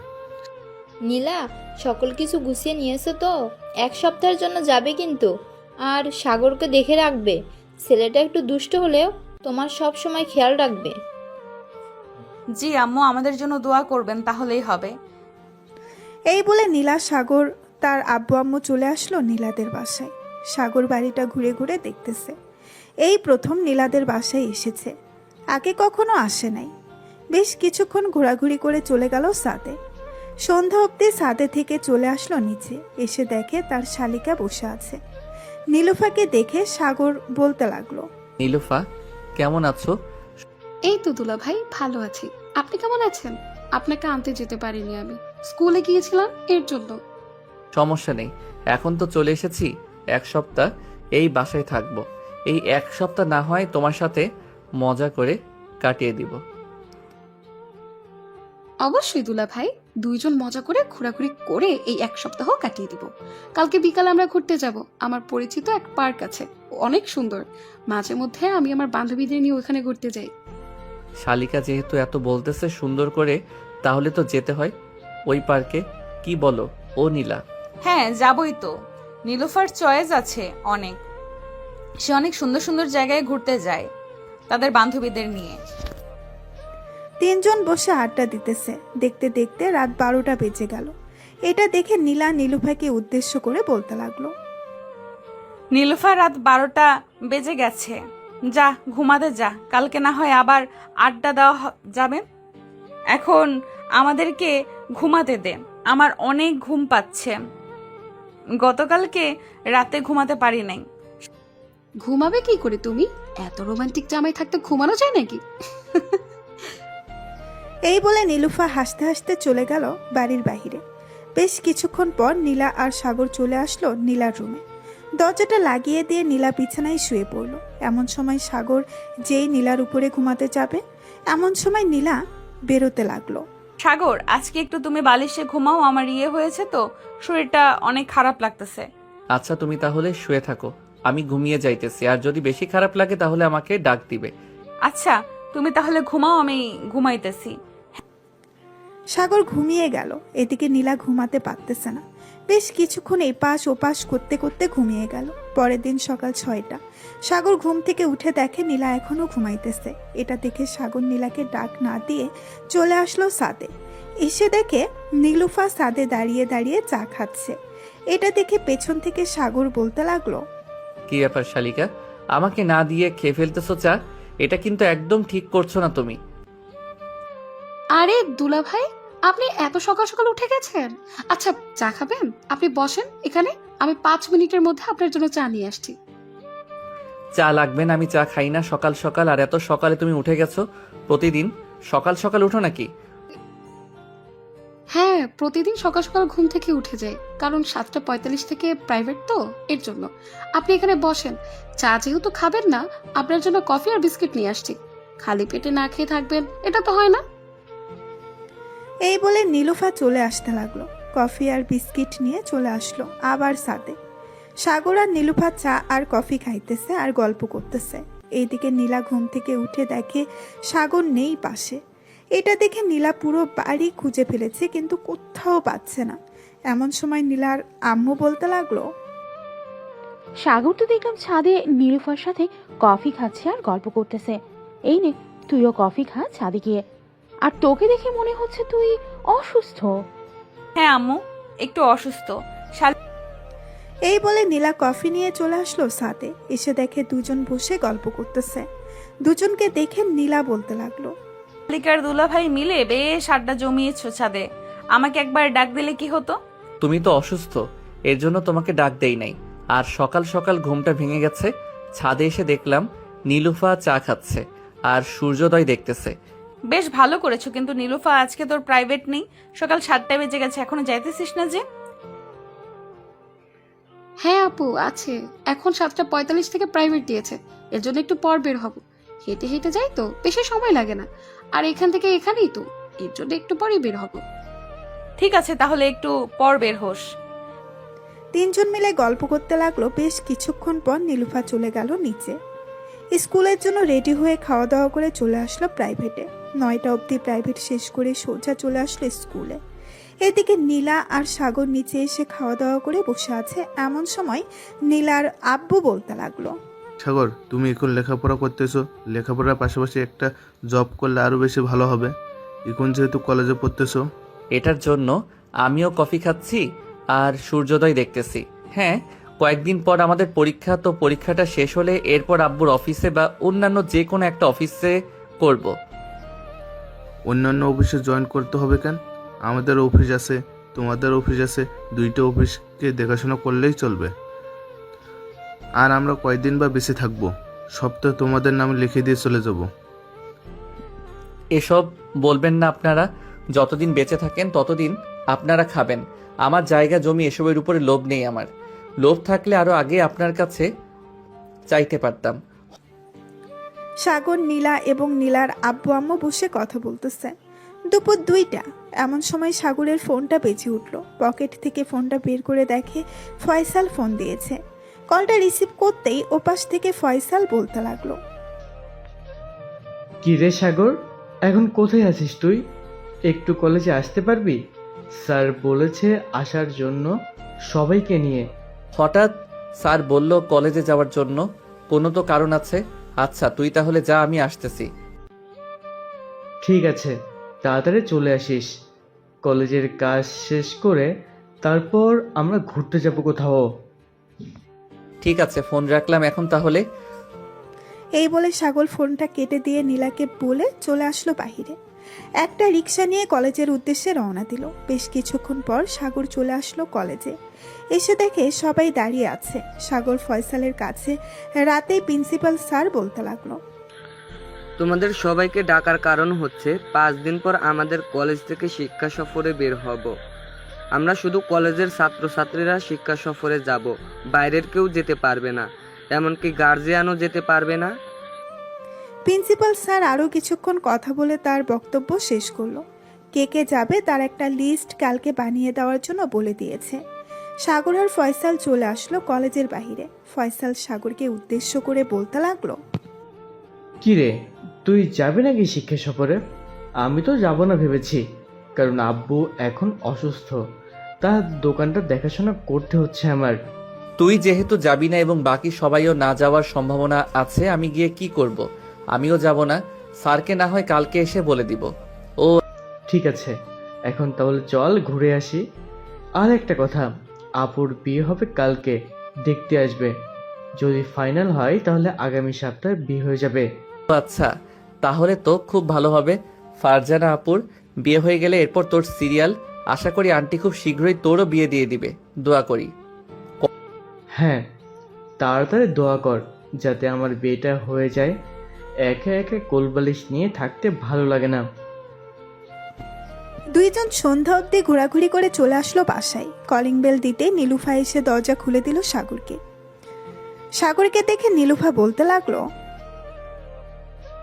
নীলা, সকল কিছু গুছিয়ে নিয়েছে তো? 1 সপ্তাহের জন্য যাবে কিন্তু। আর সাগরকে দেখে রাখবে, ছেলেটা একটু দুষ্ট হলেও তোমার সব সময় খেয়াল রাখবে। জি আম্মু, আমাদের জন্য দোয়া করবেন, তাহলেই হবে। এই বলে নীলা সাগর তার আব্বু আম্মু চলে আসলো নীলাদের বাসায়। সাগর বাড়িটা ঘুরে ঘুরে দেখতেছে। এই প্রথম নীলাদের বাসায় এসেছে, আগে কখনো আসে নাই। বেশ কিছুক্ষণ ঘোরাঘুরি করে চলে গেল ছাদে। সন্ধ্যা অবধি ছাদে থেকে চলে আসলো নিচে। এসে দেখে তার শালিকা বসে আছে। নীলুফাকে দেখে সাগর বলতে লাগলো, নীলুফা কেমন আছো? এই তো দুলা ভাই, ভালো আছি। আপনি কেমন আছেন? আপনাকে আনতে যেতে পারিনি, আমি স্কুলে গিয়েছিলাম এর জন্য। সমস্যা নেই, এখন তো চলে এসেছি। 1 সপ্তাহ এই বাসায় থাকবো। এই 1 সপ্তাহ না হয় তোমার সাথে মজা করে কাটিয়ে দিব। অবশ্যই দুলা ভাই, দুইজন মজা করে ঘোরাঘুরি করে এই 1 সপ্তাহ কাটিয়ে দিব। কালকে বিকালে আমরা ঘুরতে যাব। আমার পরিচিত এক পার্ক আছে, অনেক সুন্দর। মাঝে মধ্যে আমি আমার বান্ধবীদের নিয়ে ওখানে ঘুরতে যাই। শালিকা যেহেতু এত বলতেছে সুন্দর করে, তাহলে তো যেতে হয় ওই পার্কে। কি বলো ও নীলা? হ্যাঁ, যাবই তো। নীলুফার চয়েস আছে অনেক, সে অনেক সুন্দর সুন্দর জায়গায় ঘুরতে যায় তাদের বান্ধবীদের নিয়ে। 3 জন বসে আড্ডা দিতেছে। দেখতে দেখতে রাত 12টা বেজে গেল। এটা দেখে নীলা নীলুফাকে উদ্দেশ্য করে বলতে লাগলো, নীলুফা, রাত 12টা বেজে গেছে, যা ঘুমাতে যা, কালকে না হয় আবার আড্ডা দেওয়া যাবে। এখন আমাদেরকে ঘুমাতে দে, আমার অনেক ঘুম পাচ্ছে। গতকালকে রাতে ঘুমাতে পারি নাই। ঘুমাবে কি করে তুমি? এত রোমান্টিক জামাই থাকতে ঘুমানো যায় নাকি? এই বলে নীলুফা হাসতে হাসতে চলে গেল বাড়ির বাইরে। বেশ কিছুক্ষণ পর নীলা আর সাগর চলে আসলো নীলার রুমে। দরজাটা লাগিয়ে দিয়ে নীলা বিছানায় শুয়ে পড়ল। এমন সময় সাগর যেই নীলার উপরে ঘুমাতে যাবে, এমন সময় নীলা বেরোতে লাগলো। সাগর, আজকে একটু তুমি বালিশে ঘুমাও, আমার হয়েছে তো, শরীরটা অনেক খারাপ লাগতেছে। আচ্ছা তুমি তাহলে শুয়ে থাকো, আমি ঘুমিয়ে যাইতেছি। আর যদি বেশি খারাপ লাগে তাহলে আমাকে ডাক দিবে। আচ্ছা তুমি তাহলে ঘুমাও, আমি ঘুমাইতেছি। সাগর ঘুমিয়ে গেল। এদিকে নীলা ঘুমাতে পারতেছে না। বেশ কিছুক্ষণ এপাশ ওপাশ করতে করতে ঘুমিয়ে গেল। পরের দিন সকাল 6টা। সাগর ঘুম থেকে উঠে দেখে নীলা এখনো ঘুমাইতেছে। এটা দেখে সাগর নীলাকে ডাক না দিয়ে চলে আসলো ছাদে। এসে দেখে নীলুফা ছাদে দাঁড়িয়ে দাঁড়িয়ে চা খাচ্ছে। এটা দেখে পেছন থেকে সাগর বলতে লাগলো, কি ব্যাপার শালিকা, আমাকে না দিয়ে খেয়ে ফেলতেছো চা? এটা কিন্তু একদম ঠিক করছো না তুমি। আরে দুলা ভাই, আপনি এত সকাল সকাল উঠে গেছেন? আচ্ছা চা খাবেন? আপনি বসেন এখানে, আমি 5 মিনিটের মধ্যে আপনার জন্য চা নিয়ে আসছি। চা লাগবে না, আমি চা খাই না সকাল সকাল। আর এত সকালে তুমি উঠে গেছো? প্রতিদিন সকাল সকাল উঠো নাকি? হ্যাঁ, প্রতিদিন সকাল সকাল ঘুম থেকে উঠে যাই, কারণ 7:45 থেকে প্রাইভেট তো, এর জন্য। আপনি এখানে বসেন, চা যেহেতু খাবেন না, আপনার জন্য কফি আর বিস্কিট নিয়ে আসছি। খালি পেটে না খেয়ে থাকবেন, এটা তো হয় না। এই বলে নীলুফা চলে আসতে লাগলো। কফি আর বিস্কিট নিয়ে চলে আসলো আবার ছাদে। সাগর আর নীলুফা চা আর কফি খাইতেছে আর গল্প করতেছে। এইদিকে নীলা ঘুম থেকে উঠে দেখে সাগর নেই পাশে। এটা দেখে নীলা পুরো বাড়ি খুঁজে ফেলেছে কিন্তু কোথাও পাচ্ছে না। এমন সময় নীলার আম্মু বলতে লাগলো, সাগর তো দেখলাম ছাদে নীলুফার সাথে কফি খাচ্ছে আর গল্প করতেছে। এই নে, তুইও কফি খা ছাদে গিয়ে। আর তোকে দেখে মনে হচ্ছে তুই অসুস্থ। হ্যাঁ আম্মু, একটু অসুস্থ। এই বলে নীলা কফি নিয়ে চলে আসলো ছাদে। এসে দেখে দুজন বসে গল্প করতেছে। দুজনকে দেখে নীলা বলতে লাগলো, শালিকার দুলাভাই মিলে বেশ আড্ডা জমিয়েছো ছাদে। আমাকে একবার ডাক দিলে কি হতো? তুমি তো অসুস্থ, এর জন্য তোমাকে ডাক দেই নাই। আর সকাল সকাল ঘুমটা ভেঙে গেছে, ছাদে এসে দেখলাম নীলুফা চা খাচ্ছে আর সূর্যোদয় দেখতেছে। বেশ ভালো করেছো, কিন্তু নীলুফা আজকে তোর প্রাইভেট নেই। সকাল 7টা বেজে গেছে, এখনো যাইতেছিস না যে? হ্যাঁ আপু আছে, এখন 7:45 থেকে প্রাইভেট দিয়েছে, এর জন্য একটু পর বের হব। হেঁটে হেঁটে যাই তো, বেশি সময় লাগে না। আর এখান থেকে এখানেই তো, এর জন্য একটু পরেই বের হব। ঠিক আছে, তাহলে একটু পর বের হোস। তিনজন মিলে গল্প করতে লাগলো। বেশ কিছুক্ষণ পর নীলুফা চলে গেল নিচে। স্কুলের জন্য রেডি হয়ে খাওয়া দাওয়া করে চলে আসলো প্রাইভেটে। 9টা অবধি প্রাইভেট শেষ করে সোজা চলে আসলো স্কুলে। এদিকে নীলা আর সাগর নিচে এসে খাওয়া দাওয়া করে বসে আছে। এমন সময় নীলার আব্বু বলতে লাগলো, সাগর, তুমি এখন লেখাপড়া করতেছো, লেখাপড়ার পাশাপাশি একটা জব করলে আরো বেশি ভালো হবে। এখন যেহেতু কলেজে পড়তেছো। এটার জন্য আমিও কফি খাচ্ছি আর সূর্যোদয় দেখতেছি। হ্যাঁ, কয়েকদিন পর আমাদের পরীক্ষা, তো পরীক্ষাটা শেষ হলে এরপর আব্বুর অফিসে বা অন্যান্য যে কোনো একটা অফিসে করব। অন্যান্য অফিসে জয়েন করতে হবে কেন? আমাদের অফিস আছে, তোমাদের অফিস আছে, দুইটা অফিসকে দেখাশোনা করলেই চলবে। আর আমরা কয়দিন বা বেঁচে থাকবো, সব তো তোমাদের নামে লিখে দিয়ে চলে যাব। এসব বলবেন না আপনারা। যতদিন বেঁচে থাকেন ততদিন আপনারা খাবেন। আমার জায়গা জমি এসবের উপরে লোভ নেই আমার। লোভ থাকলে আরো আগে আপনার কাছে চাইতে পারতাম। সাগর, নীলা এবং নীলার আব্বু আম্মু বসে কথা বলতেছে। দুপুর 2টা। এমন সময় সাগরের ফোনটা বেজে উঠল। পকেট থেকে ফোনটা বের করে দেখে ফয়সাল ফোন দিয়েছে। কলটা রিসিভ করতেই ওপাশ থেকে ফয়সাল বলতে লাগলো, কি রে সাগর, এখন কোথায় আছিস তুই? একটু কলেজে আসতে পারবি? স্যার বলেছে আসার জন্য সবাইকে নিয়ে। হঠাৎ স্যার বলল কলেজে যাওয়ার জন্য, কোনো তো কারণ আছে। আচ্ছা তুই তাহলে যা, আমি আসতেছি। ঠিক আছে, তাড়াতাড়ি চলে আসিস। কলেজের কাজ শেষ করে তারপর আমরা ঘুরতে যাব কোথাও। ঠিক আছে, ফোন রাখলাম এখন তাহলে। এই বলে সাগর ফোনটা কেটে দিয়ে নীলাকে বলে চলে আসলো বাহিরে। একটা রিক্সা নিয়ে কলেজের উদ্দেশ্যে রওনা দিল। বেশ কিছুক্ষণ পর সাগর চলে আসলো কলেজে। এসে দেখে সবাই দাঁড়িয়ে আছে। সাগর ফয়সালের কাছে রাতে প্রিন্সিপাল স্যার বলতে লাগলো, তোমাদের সবাইকে ডাকার কারণ হচ্ছে 5 দিন পর আমাদের কলেজ থেকে শিক্ষা সফরে বের হব। আমরা শুধু কলেজের ছাত্রছাত্রীরা শিক্ষা সফরে যাব, বাইরের কেউ যেতে পারবে না, এমনকি গার্জিয়ানও যেতে পারবে না। প্রিন্সিপাল স্যার আরও কিছুক্ষণ কথা বলে তার বক্তব্য শেষ করলো। কে কে যাবে তার একটা লিস্ট কালকে বানিয়ে দেওয়ার জন্য বলে দিয়েছে। সাগর আর ফয়সাল চলে আসলো কলেজের বাইরে। ফয়সাল সাগরকে উদ্দেশ্য করে বলতে লাগলো, কি রে, তুই যাবি নাকি শিক্ষা সফরে? আমি তো যাব না ভেবেছি, কারণ আব্বু এখন অসুস্থ, তার দোকানটা দেখাশোনা করতে হচ্ছে আমার। তুই যেহেতু যাবি না এবং বাকি সবাইও না যাওয়ার সম্ভাবনা আছে, আমি গিয়ে কি করব? আমিও যাব না। স্যারকে না হয় কালকে এসে বলে দিব। ও ঠিক আছে, এখন তাহলে চল ঘুরে আসি। আর একটা কথা, আপুর বিয়ে হবে কালকে, দেখতে আসবে। যদি ফাইনাল হয় তাহলে আগামী সপ্তাহে বিয়ে হয়ে যাবে। আচ্ছা, তাহলে তো খুব ভালো হবে। ফারজানা আপুর বিয়ে হয়ে গেলে এরপর তোর সিরিয়াল। আশা করি আন্টি খুব শীঘ্রই তোরও বিয়ে দিয়ে দিবে, দোয়া করি। হ্যাঁ, তাড়াতাড়ি দোয়া কর যাতে আমার বিয়েটা হয়ে যায়। একে একে কোলবালিশ নিয়ে থাকতে ভালো লাগে না। দুইজন সন্ধ্যা অবধি ঘোরাঘুরি করে চলে আসলো বাসায়। কলিং বেল দিতে নীলুফা এসে দরজা খুলে দিল সাগরকে। সাগরকে দেখে নীলুফা বলতে লাগলো,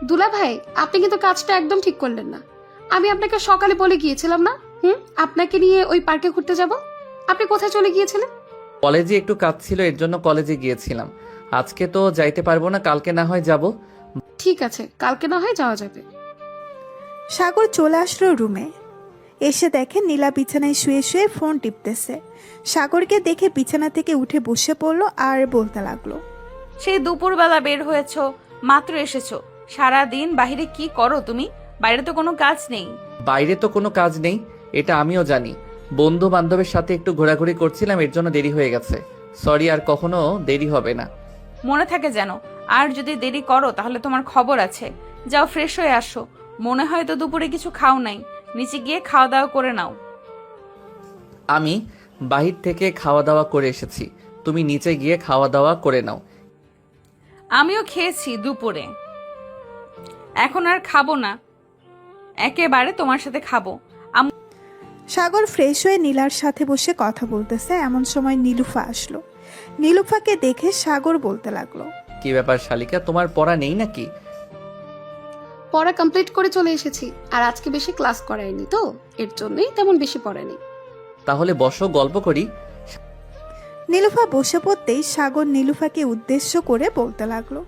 দুলা ভাই, আপনি কিন্তু কাজটা একদম ঠিক করলেন না। আমি আপনাকে সকালে বলে গিয়েছিলাম না আপনাকে নিয়ে ওই পার্কে ঘুরতে যাব? আপনি কোথায় চলে গিয়েছিলেন? কলেজে একটু কাজ ছিল, এর জন্য কলেজে গিয়েছিলাম। আজকে তো যাইতে পারবো না, কালকে না হয় যাব। ঠিক আছে, কালকে না হয় যাওয়া যাবে। সাগর চলে আসলো রুমে। এসে দেখে নীলা বিছানায় শুয়ে শুয়ে ফোন টিপতেছে। সাগরকে দেখে বিছানা থেকে উঠে বসে পড়লো আর বলতে লাগলো, সেই দুপুরবেলা বের হয়েছো, মাত্র এসেছো। সারা দিন বাইরে কি করো তুমি? বাইরে তো কোনো কাজ নেই। বাইরে তো কোনো কাজ নেই, এটা আমিও জানি। বন্ধু বান্ধবের সাথে একটু ঘোরাঘুরি করছিলাম, এর জন্য দেরি হয়ে গেছে। সরি, আর কখনো দেরি হবে না। মনে থাকে যেন। আর যদি দেরি করো তাহলে তোমার খবর আছে। যাও ফ্রেশ হয়ে আসো। মনে হয় তো দুপুরে কিছু খাও নাই, নিচে গিয়ে খাওয়া দাওয়া করে নাও। আমি বাহির থেকে খাওয়া দাওয়া করে এসেছি, তুমি নিচে গিয়ে খাওয়া দাওয়া করে নাও। আমিও খেয়েছি দুপুরে, এখন আর খাবো না, একেবারে তোমার সাথে খাবো। সাগর ফ্রেশ হয়ে নীলার সাথে বসে কথা বলতেছে। এমন সময় নীলুফা আসলো। নীলুফাকে দেখে সাগর বলতে লাগলো, কি ব্যাপার শালিকা, তোমার পড়া নেই নাকি? পড়া কমপ্লিট করে চলে এসেছি, আর আজকে বেশি ক্লাস করায়নি তো, এর জন্যই তেমন বেশি পড়েনি। তাহলে বসো, গল্প করি। নীলুফা বসে পড়তেই সাগর নীলুফাকে উদ্দেশ্য করে বলতে লাগলো,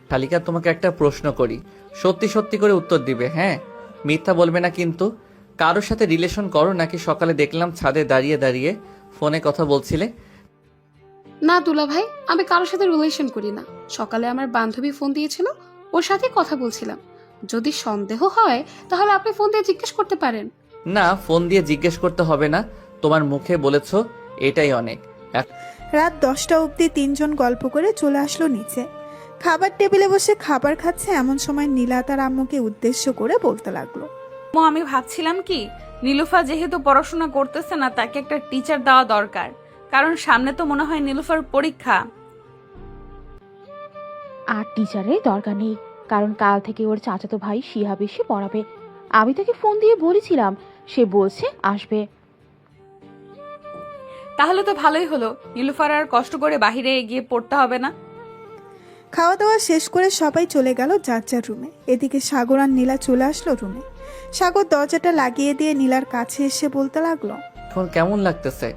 শালিকা, তোমাকে একটা প্রশ্ন করি, সত্যি সত্যি করে উত্তর দিবে, হ্যাঁ? মিথ্যা বলবে না কিন্তু। কারোর সাথে রিলেশন করো নাকি? সকালে দেখলাম ছাদে দাঁড়িয়ে দাঁড়িয়ে ফোনে কথা বলছিলে। না দুলা ভাই, আমি কারোর সাথে রিলেশন করি না। সকালে আমার বান্ধবী ফোন দিয়েছিল, ওর সাথে কথা বলছিলাম। যদি সন্দেহ হয় তাহলে আপনি ফোন দিয়ে জিজ্ঞেস করতে পারেন। না, ফোন দিয়ে জিজ্ঞেস করতে হবে না, তোমার মুখে বলেছো, এটাই অনেক। রাত 10টা অবধি তিনজন গল্প করে চলে আসলো নিচে। খাবার টেবিলে বসে খাবার খাচ্ছে। এমন সময় নীলা তার আম্মুকে উদ্দেশ্য করে বলতে লাগলো, আমি ভাবছিলাম কি, নীলুফা যেহেতু পড়াশোনা করতেছে না, তাকে একটা টিচার দেওয়া দরকার। কারণ সামনে তো মনে হয় নীলুফার পরীক্ষা। আর টিচারের দরকার নেই, কারণ কাল থেকে ওর চাচাতো ভাই শিহাব এসে পড়াবে। আমি তাকে ফোন দিয়ে বলেছিলাম, সে বলছে আসবে। তাহলে তো ভালোই হলো, নীলুফার আর কষ্ট করে বাহিরে গিয়ে পড়তে হবে না। খাওয়া দাওয়া শেষ করে সবাই চলে গেল যার যার রুমে। এদিকে সাগর আর নীলা চলে আসলো রুমে। সাগর দরজাটা লাগিয়ে দিয়ে নীলার কাছে এসে বলতে লাগলো, এখন কেমন লাগতেছে?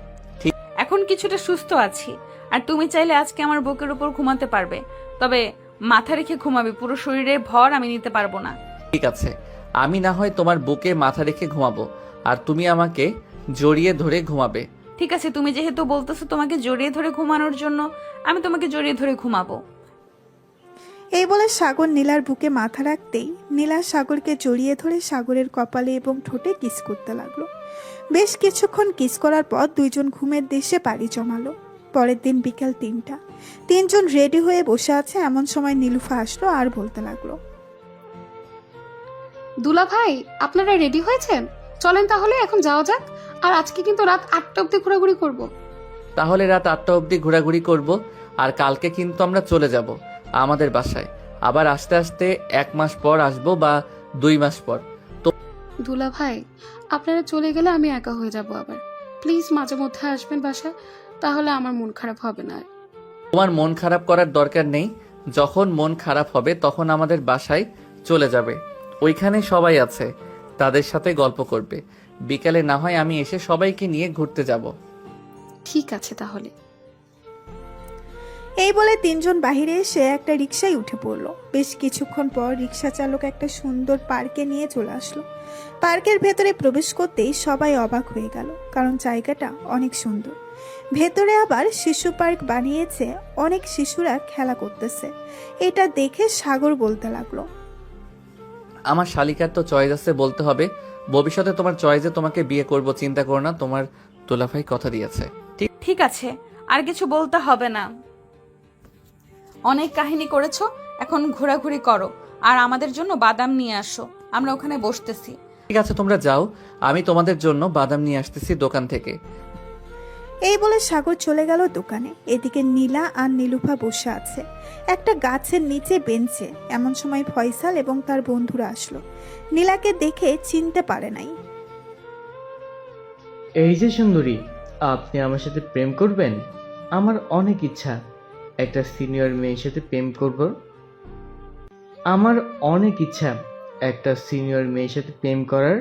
এখন কিছুটা সুস্থ আছি। আর তুমি চাইলে আজকে আমার বুকের উপর ঘুমাতে পারবে, তবে মাথা রেখে ঘুমাবে, পুরো শরীরের ভর আমি নিতে পারবো না। ঠিক আছে, আমি না হয় তোমার বুকে মাথা রেখে ঘুমাবো, আর তুমি আমাকে জড়িয়ে ধরে ঘুমাবে। ঠিক আছে, তুমি যেহেতু বলতেছো তোমাকে জড়িয়ে ধরে ঘুমানোর জন্য, আমি তোমাকে জড়িয়ে ধরে ঘুমাবো। এই বলে সাগর নীলার বুকে মাথা রাখতেই নীলা সাগরকে জড়িয়ে ধরে সাগরের কপালে এবং ঠোঁটে কিস করতে লাগলো। বেশ কিছুক্ষণ কিস করার পর দুইজন ঘুমের দেশে পাড়ি জমালো। পরের দিন বিকেল 3টা, তিনজন রেডি হয়ে বসে আছে। এমন সময় নীলুফা আসলো আর বলতে লাগলো, দুলা ভাই, আপনারা রেডি হয়েছেন? চলেন তাহলে এখন যাওয়া যাক। আর আজকে কিন্তু রাত 8টা অব্দি ঘোরাঘুরি করব। তাহলে রাত 8টা অবধি ঘোরাঘুরি করব, আর কালকে কিন্তু আমরা চলে যাব আমাদের বাসায়। আবার আস্তে আস্তে 1 মাস পর আসবো বা 2 মাস পর। তো দুলা ভাই, আপনারা চলে গেলে আমি একা হয়ে যাব আবার। প্লিজ মাঝে মধ্যে আসবেন বাসায়, তাহলে আমার মন খারাপ হবে না। তোমার মন খারাপ করার দরকার নেই। যখন মন খারাপ হবে তখন আমাদের বাসায় চলে যাবে, ওইখানে সবাই আছে, তাদের সাথে গল্প করবে। বিকালে না হয় আমি এসে সবাইকে নিয়ে ঘুরতে যাব। ঠিক আছে তাহলে। এই বলে তিনজন বাহিরে এসে একটা রিকশায় উঠে পড়লো। বেশ কিছুক্ষণ পর রিকশা চালক একটা সুন্দর পার্কে নিয়ে চলে আসলো। পার্কের ভেতরে প্রবেশ করতেই সবাই অবাক হয়ে গেল, কারণ জায়গাটা অনেক সুন্দর। ভেতরে আবার শিশু পার্ক বানিয়েছে, অনেক শিশুরা খেলা করতেছে। এটা দেখে সাগর বলতে লাগলো, আমার শালিকার তো চয়েস আছে বলতে হবে। ভবিষ্যতে তোমার চয়েসে তোমাকে বিয়ে করব, চিন্তা করো না, তোমার দুলাভাই কথা দিয়েছে। ঠিক আছে, আর কিছু বলতে হবে না, অনেক কাহিনী করেছো, এখন ঘোরাঘুরি করো। আর আমাদের জন্য বাদাম নিয়ে আসো, আমরা ওখানে বসতেছি। ঠিক আছে, তোমরা যাও, আমি তোমাদের জন্য বাদাম নিয়ে আসতেছি দোকান থেকে। এই বলে সাগর চলে গেল দোকানে। এদিকে নীলা আর নীলুফা বসে আছে একটা গাছের নিচে বেঞ্চে। এমন সময় ফয়সাল এবং তার বন্ধুরা আসলো। নীলাকে দেখে চিনতে পারে নাই। এই যে সুন্দরী, আপনি আমার সাথে প্রেম করবেন? আমার অনেক ইচ্ছা একটা সিনিয়র মেয়ের সাথে প্রেম করব। আমার অনেক ইচ্ছা একটা সিনিয়র মেয়ের সাথে প্রেম করার।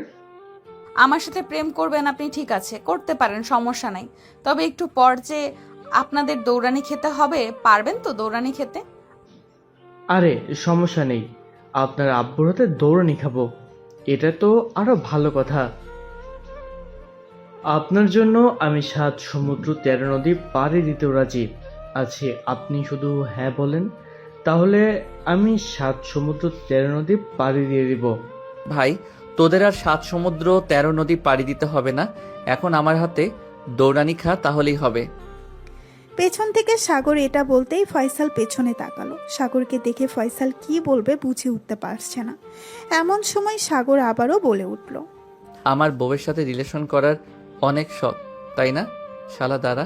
আমার সাথে প্রেম করবেন আপনি? ঠিক আছে, করতে পারেন, সমস্যা নাই। তবে একটু পর যে আপনাদের দৌড়ানি খেতে হবে, পারবেন তো দৌড়ানি খেতে? আরে সমস্যা নেই, আপনার আব্বুর হাতে দৌড়ানি খাবো। এটা তো আরো ভালো কথা। আপনার জন্য আমি 7 সমুদ্র 13 নদী পাড়ি দিতেও রাজি আছি। আপনি শুধু হ্যাঁ বলেন, তাহলে আমি 7 সমুদ্র 13 নদী পাড়ি দিয়ে দিব। ভাই, তোদের আর 7 সমুদ্র 13 নদী পাড়ি দিতে হবে না। এখন আমার হাতে দৌড়ানি খা, তাহলেই হবে। পেছন থেকে সাগর এটা বলতেই ফয়সাল পেছনে তাকালো। সাগরকে দেখে ফয়সাল কি বলবে বুঝে উঠতে পারছে না। এমন সময় সাগর আবারও বলে উঠল, আমার বউয়ের সাথে রিলেশন করার অনেক শখ, তাই না? শালা দাঁড়া,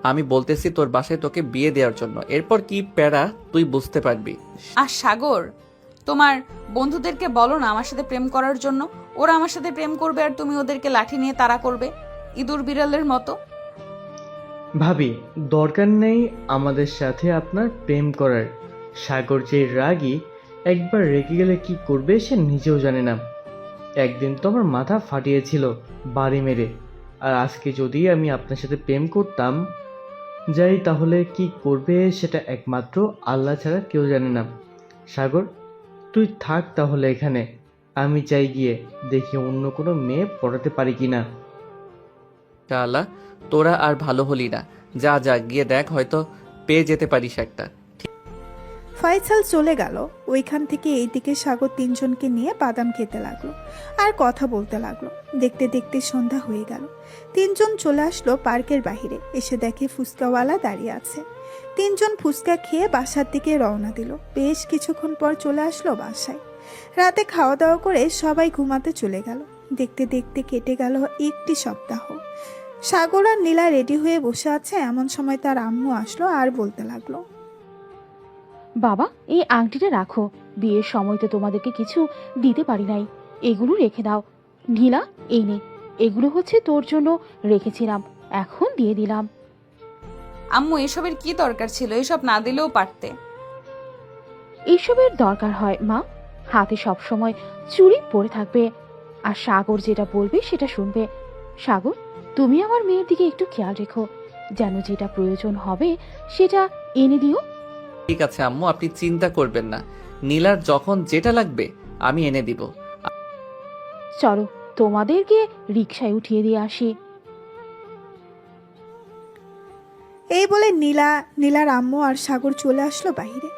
আমি বলতেছি তোর বাসায় তোকে বিয়ে দেওয়ার জন্য। এরপর কি প্যারা তুই বুঝতে পারবি। আর সাগর, তোমার বন্ধুদেরকে বলো না আমার সাথে প্রেম করার জন্য। ওরা আমার সাথে প্রেম করবে আর তুমি ওদেরকে লাঠি নিয়ে তাড়া করবে, ইঁদুর বিড়ালের মতো। ভাবি, দরকার নেই আমাদের সাথে আপনার প্রেম করার। সাগর যে রাগী, একবার রেগে গেলে কি করবে সে নিজেও জানে না। একদিন তো আমার মাথা ফাটিয়েছিল বাড়ি মেরে। আর আজকে যদি আমি আপনার সাথে প্রেম করতাম যাই, তাহলে কি করবে সেটা একমাত্র আল্লাহ ছাড়া কেউ জানে না। সাগর, তুই থাক তাহলে এখানে। আমি চাই গিয়ে দেখি অন্য কোনো মেয়ে পড়াতে পারি কিনা। শালা, তোরা আর ভালো হলি না। যা যা গিয়ে দেখ, হয়তো পেয়ে যেতে পারিস একটা। ফয়সাল চলে গেল। ওইখান থেকে এইদিকে সাগর তিনজনকে নিয়ে বাদাম খেতে লাগলো আর কথা বলতে লাগলো। দেখতে দেখতে সন্ধ্যা হয়ে গেল। তিনজন চলে আসলো পার্কের বাহিরে। এসে দেখে ফুচকাওয়ালা দাঁড়িয়ে আছে। তিনজন ফুচকা খেয়ে বাসার দিকে রওনা দিল। বেশ কিছুক্ষণ পর চলে আসলো বাসায়। রাতে খাওয়া দাওয়া করে সবাই ঘুমাতে চলে গেল। দেখতে দেখতে কেটে গেল একটি সপ্তাহ। সাগর আর নীলা রেডি হয়ে বসে আছে। এমন সময় তার আম্মু আসলো আর বলতে লাগলো, বাবা, এই আংটিটা রাখো। বিয়ের সময় তো তোমাদেরকে কিছু দিতে পারি নাই, এগুলো রেখে দাও। নীলা, এই নে, এগুলো হচ্ছে তোর জন্য রেখেছিলাম, এখন দিয়ে দিলাম। আম্মু, এসবের কি দরকার ছিল? এসব না দিলেও পারতে। এসবের দরকার হয় মা, হাতে সব সময় চুড়ি পরে থাকবে। আর সাগর যেটা বলবে সেটা শুনবে। সাগর, তুমি আমার মেয়ের দিকে একটু খেয়াল রেখো, যেন যেটা প্রয়োজন হবে সেটা এনে দিও। ঠিক আছে আম্মু, আপনি চিন্তা করবেন না। নীলার যখন যেটা লাগবে আমি এনে দিব। চলো তোমাদেরকে রিকশায় উঠিয়ে দিয়ে আসি। এই বলে নীলার আম্মু আর সাগর চলে আসলো বাইরে।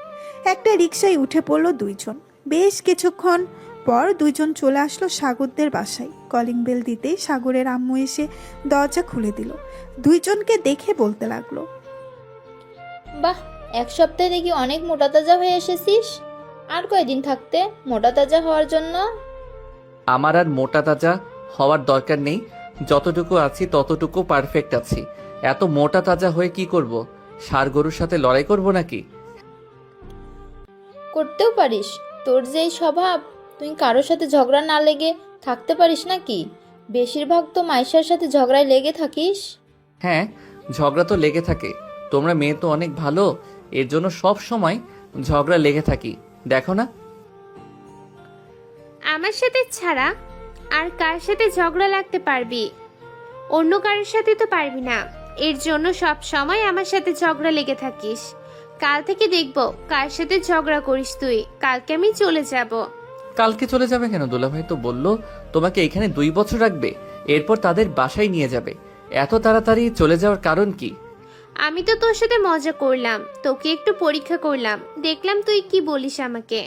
একটা রিকশায় উঠে পড়লো দুইজন। বেশ কিছুক্ষণ পর দুইজন চলে আসলো সাগরদের বাসায়। কলিং বেল দিতেই সাগরের আম্মু এসে দরজা খুলে দিল। দুইজনকে দেখে বলতে লাগলো, বাহ, 1 সপ্তাহে দেখি অনেক মোটা তাজা হয়ে এসেছিস। আর কয়দিন থাকতে মোটা তাজা হওয়ার জন্য? আমার আর মোটা তাজা হওয়ার দরকার নেই। যতটুকু আছি ততটুকু পারফেক্ট আছি। এত মোটা তাজা হয়ে কি করব? ষাঁড় গরুর সাথে লড়াই করব নাকি? করতেও পারিস। তোর যেই স্বভাব, তুই কারোর সাথে ঝগড়া না লেগে থাকতে পারিস নাকি? বেশিরভাগ তো মাইশার সাথে ঝগড়ায় লেগে থাকিস। হ্যাঁ, ঝগড়া তো লেগে থাকে। তোমরা মেয়ে তো অনেক ভালো, এর জন্য সব সময় ঝগড়া লেগে থাকি, দেখো না? আমার সাথে ছাড়া আর কার সাথে ঝগড়া লাগতে পারবি? অন্য কারোর সাথে তো পারবি না। এর জন্য সব সময় আমার সাথে ঝগড়া লেগে থাকিস। কাল থেকে দেখবো কার সাথে ঝগড়া করিস তুই। কালকে আমি চলে যাব। কালকে চলে যাবে কেন? দুলাভাই তো বললো তোমাকে এখানে 2 বছর রাখবে, এরপর তাদের বাসায় নিয়ে যাবে। এত তাড়াতাড়ি চলে যাওয়ার কারণ কি? আমি তো তোর সাথে মজা করলাম, তোকে একটু পরীক্ষা করলাম, দেখলাম তুই কি বলিস আমাকে।